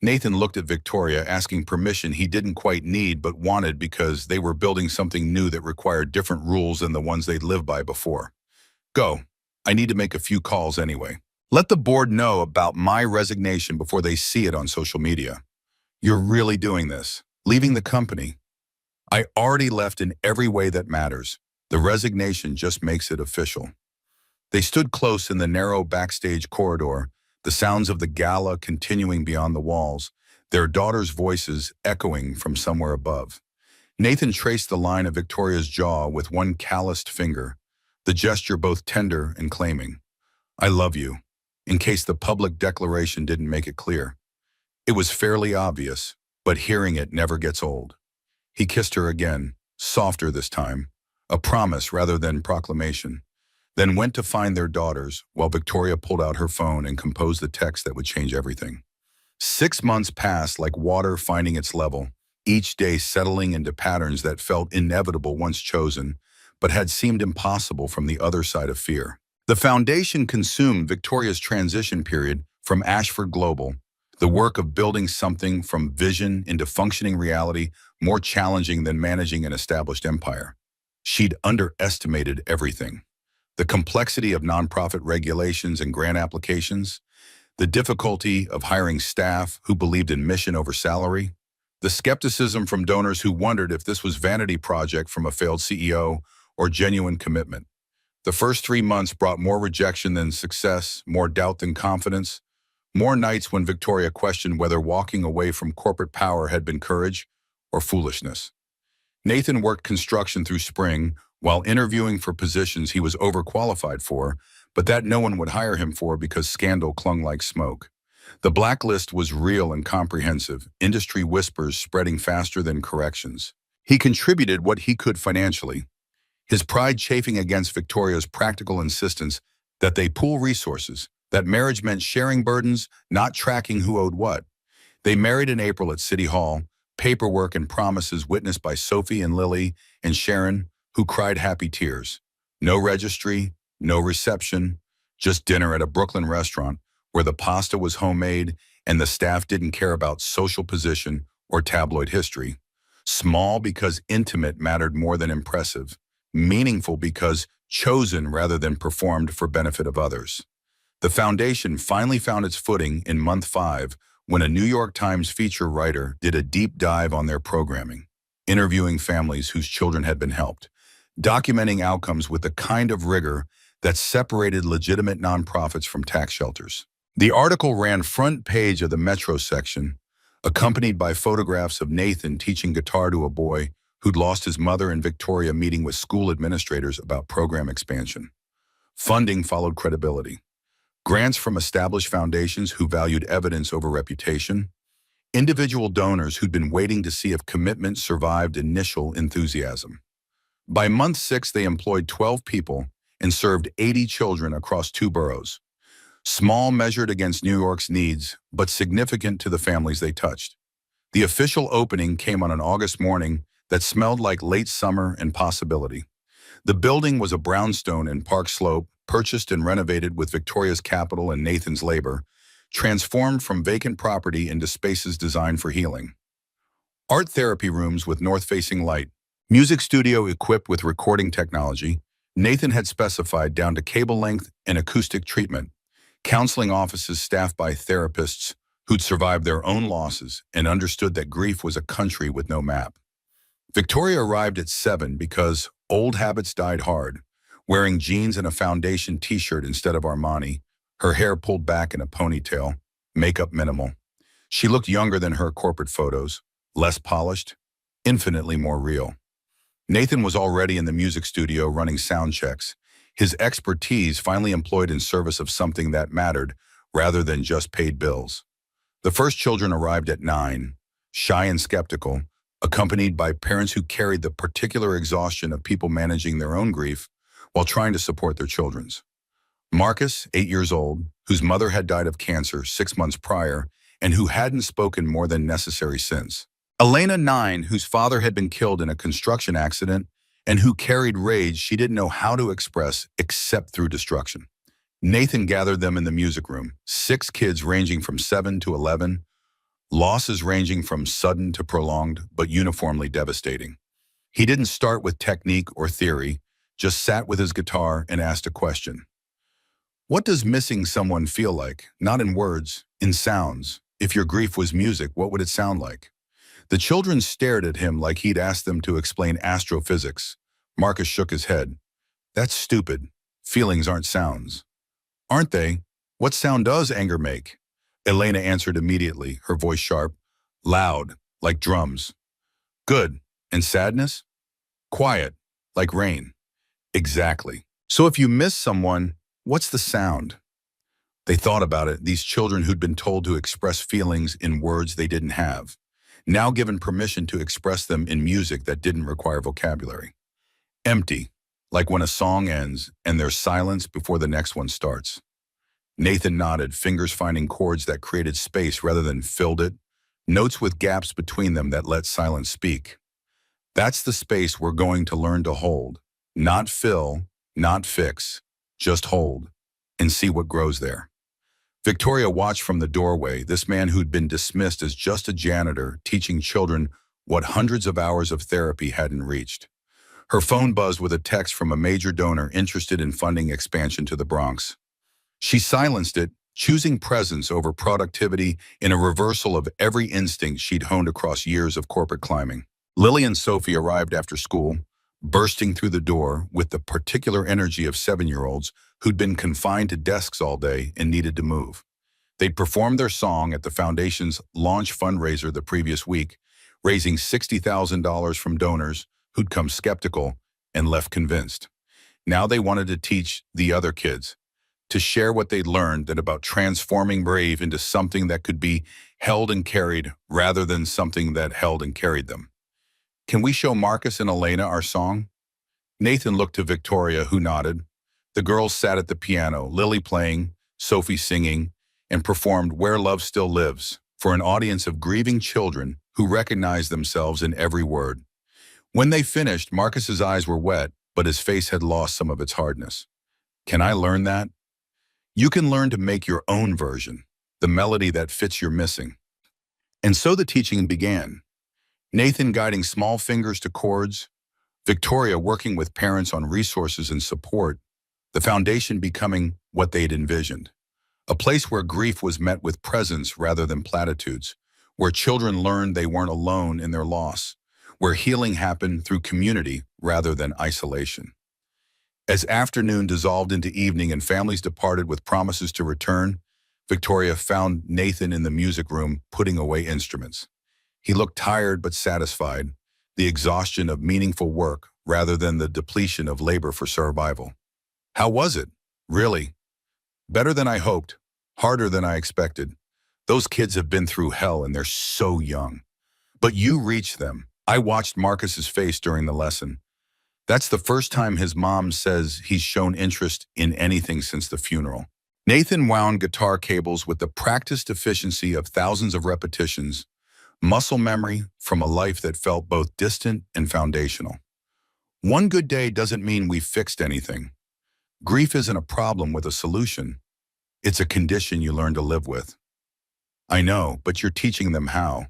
Nathan looked at Victoria, asking permission he didn't quite need but wanted because they were building something new that required different rules than the ones they'd lived by before. Go. I need to make a few calls anyway. Let the board know about my resignation before they see it on social media. You're really doing this. Leaving the company. I already left in every way that matters. The resignation just makes it official. They stood close in the narrow backstage corridor, the sounds of the gala continuing beyond the walls, their daughters' voices echoing from somewhere above. Nathan traced the line of Victoria's jaw with one calloused finger, the gesture both tender and claiming. I love you, in case the public declaration didn't make it clear. It was fairly obvious, but hearing it never gets old. He kissed her again, softer this time, a promise rather than proclamation, then went to find their daughters while Victoria pulled out her phone and composed the text that would change everything. 6 months passed like water finding its level, each day settling into patterns that felt inevitable once chosen, but had seemed impossible from the other side of fear. The foundation consumed Victoria's transition period from Ashford Global, the work of building something from vision into functioning reality more challenging than managing an established empire. She'd underestimated everything. The complexity of nonprofit regulations and grant applications, the difficulty of hiring staff who believed in mission over salary, the skepticism from donors who wondered if this was vanity project from a failed CEO or genuine commitment. The first 3 months brought more rejection than success, more doubt than confidence, more nights when Victoria questioned whether walking away from corporate power had been courage or foolishness. Nathan worked construction through spring while interviewing for positions he was overqualified for, but that no one would hire him for because scandal clung like smoke. The blacklist was real and comprehensive, industry whispers spreading faster than corrections. He contributed what he could financially, his pride chafing against Victoria's practical insistence that they pool resources, that marriage meant sharing burdens, not tracking who owed what. They married in April at City Hall, paperwork and promises witnessed by Sophie and Lily and Sharon, who cried happy tears. No registry, no reception, just dinner at a Brooklyn restaurant where the pasta was homemade and the staff didn't care about social position or tabloid history. Small because intimate mattered more than impressive. Meaningful because chosen rather than performed for benefit of others. The foundation finally found its footing in month 5 when a New York Times feature writer did a deep dive on their programming, interviewing families whose children had been helped, documenting outcomes with the kind of rigor that separated legitimate nonprofits from tax shelters. The article ran front page of the Metro section, accompanied by photographs of Nathan teaching guitar to a boy who'd lost his mother and Victoria meeting with school administrators about program expansion. Funding followed credibility. Grants from established foundations who valued evidence over reputation, individual donors who'd been waiting to see if commitment survived initial enthusiasm. By month 6, they employed 12 people and served 80 children across 2 boroughs. Small measured against New York's needs, but significant to the families they touched. The official opening came on an August morning that smelled like late summer and possibility. The building was a brownstone in Park Slope, purchased and renovated with Victoria's capital and Nathan's labor, transformed from vacant property into spaces designed for healing. Art therapy rooms with north-facing light, music studio equipped with recording technology, Nathan had specified down to cable length and acoustic treatment, counseling offices staffed by therapists who'd survived their own losses and understood that grief was a country with no map. Victoria arrived at 7 because old habits died hard, wearing jeans and a foundation t-shirt instead of Armani, her hair pulled back in a ponytail, makeup minimal. She looked younger than her corporate photos, less polished, infinitely more real. Nathan was already in the music studio running sound checks, his expertise finally employed in service of something that mattered rather than just paid bills. The first children arrived at 9, shy and skeptical, accompanied by parents who carried the particular exhaustion of people managing their own grief while trying to support their children's. Marcus, 8 years old, whose mother had died of cancer 6 months prior and who hadn't spoken more than necessary since. Elena, 9, whose father had been killed in a construction accident and who carried rage she didn't know how to express except through destruction. Nathan gathered them in the music room, 6 kids ranging from 7 to 11, losses ranging from sudden to prolonged, but uniformly devastating. He didn't start with technique or theory, just sat with his guitar and asked a question. What does missing someone feel like? Not in words, in sounds. If your grief was music, what would it sound like? The children stared at him like he'd asked them to explain astrophysics. Marcus shook his head. That's stupid. Feelings aren't sounds. Aren't they? What sound does anger make? Elena answered immediately, her voice sharp. Loud, like drums. Good. And sadness? Quiet, like rain. Exactly. So if you miss someone, what's the sound? They thought about it, these children who'd been told to express feelings in words they didn't have, now given permission to express them in music that didn't require vocabulary. Empty, like when a song ends and there's silence before the next one starts. Nathan nodded, fingers finding chords that created space rather than filled it, notes with gaps between them that let silence speak. That's the space we're going to learn to hold. Not fill, not fix, just hold, and see what grows there. Victoria watched from the doorway, this man who'd been dismissed as just a janitor teaching children what hundreds of hours of therapy hadn't reached. Her phone buzzed with a text from a major donor interested in funding expansion to the Bronx. She silenced it, choosing presence over productivity in a reversal of every instinct she'd honed across years of corporate climbing. Lily and Sophie arrived after school, bursting through the door with the particular energy of 7-year-olds who'd been confined to desks all day and needed to move. They'd performed their song at the foundation's launch fundraiser the previous week, raising $60,000 from donors who'd come skeptical and left convinced. Now they wanted to teach the other kids, to share what they'd learned and about transforming Brave into something that could be held and carried rather than something that held and carried them. Can we show Marcus and Elena our song? Nathan looked to Victoria, who nodded. The girls sat at the piano, Lily playing, Sophie singing, and performed Where Love Still Lives for an audience of grieving children who recognized themselves in every word. When they finished, Marcus's eyes were wet, but his face had lost some of its hardness. Can I learn that? You can learn to make your own version, the melody that fits your missing. And so the teaching began. Nathan guiding small fingers to chords, Victoria working with parents on resources and support, the foundation becoming what they'd envisioned. A place where grief was met with presence rather than platitudes, where children learned they weren't alone in their loss, where healing happened through community rather than isolation. As afternoon dissolved into evening and families departed with promises to return, Victoria found Nathan in the music room putting away instruments. He looked tired but satisfied, the exhaustion of meaningful work rather than the depletion of labor for survival. How was it? Really? Better than I hoped, harder than I expected. Those kids have been through hell and they're so young. But you reached them. I watched Marcus's face during the lesson. That's the first time his mom says he's shown interest in anything since the funeral. Nathan wound guitar cables with the practiced efficiency of thousands of repetitions, muscle memory from a life that felt both distant and foundational. One good day doesn't mean we've fixed anything. Grief isn't a problem with a solution. It's a condition you learn to live with. I know, but you're teaching them how.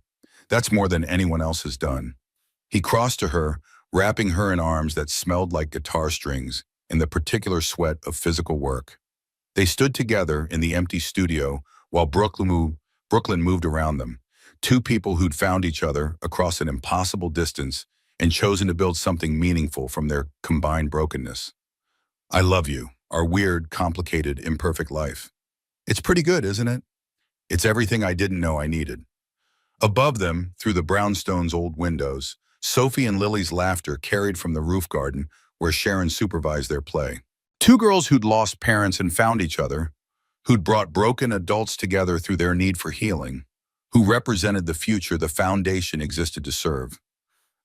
That's more than anyone else has done. He crossed to her, wrapping her in arms that smelled like guitar strings and the particular sweat of physical work. They stood together in the empty studio while Brooklyn moved around them, two people who'd found each other across an impossible distance and chosen to build something meaningful from their combined brokenness. I love you, our weird, complicated, imperfect life. It's pretty good, isn't it? It's everything I didn't know I needed. Above them, through the brownstone's old windows, Sophie and Lily's laughter carried from the roof garden where Sharon supervised their play. Two girls who'd lost parents and found each other, who'd brought broken adults together through their need for healing, who represented the future the foundation existed to serve.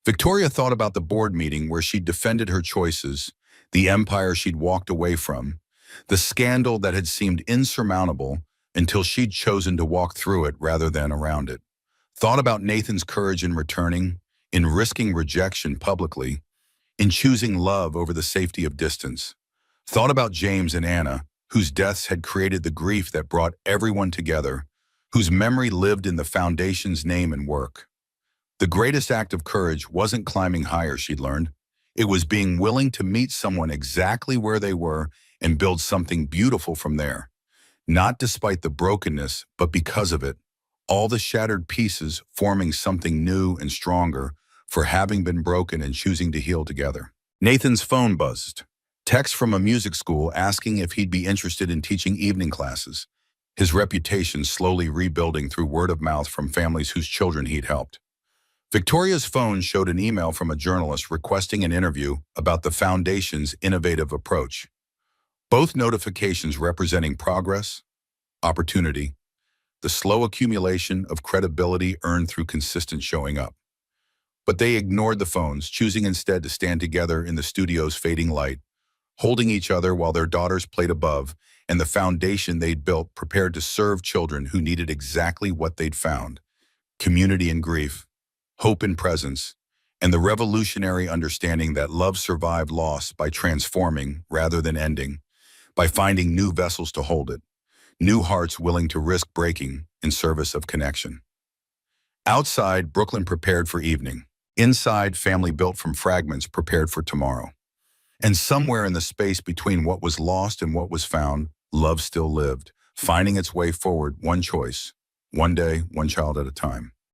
Victoria thought about the board meeting where she'd defended her choices, the empire she'd walked away from, the scandal that had seemed insurmountable until she'd chosen to walk through it rather than around it. Thought about Nathan's courage in returning, in risking rejection publicly, in choosing love over the safety of distance. Thought about James and Anna, whose deaths had created the grief that brought everyone together, whose memory lived in the foundation's name and work. The greatest act of courage wasn't climbing higher, she'd learned. It was being willing to meet someone exactly where they were and build something beautiful from there. Not despite the brokenness, but because of it. All the shattered pieces forming something new and stronger for having been broken and choosing to heal together. Nathan's phone buzzed. Text from a music school asking if he'd be interested in teaching evening classes. His reputation slowly rebuilding through word of mouth from families whose children he'd helped. Victoria's phone showed an email from a journalist requesting an interview about the Foundation's innovative approach. Both notifications representing progress, opportunity, the slow accumulation of credibility earned through consistent showing up. But they ignored the phones, choosing instead to stand together in the studio's fading light, holding each other while their daughters played above, and the foundation they'd built prepared to serve children who needed exactly what they'd found: community in grief, hope in presence, and the revolutionary understanding that love survived loss by transforming rather than ending, by finding new vessels to hold it, new hearts willing to risk breaking in service of connection. Outside, Brooklyn prepared for evening. Inside, family built from fragments prepared for tomorrow. And somewhere in the space between what was lost and what was found, love still lived, finding its way forward, one choice, one day, one child at a time.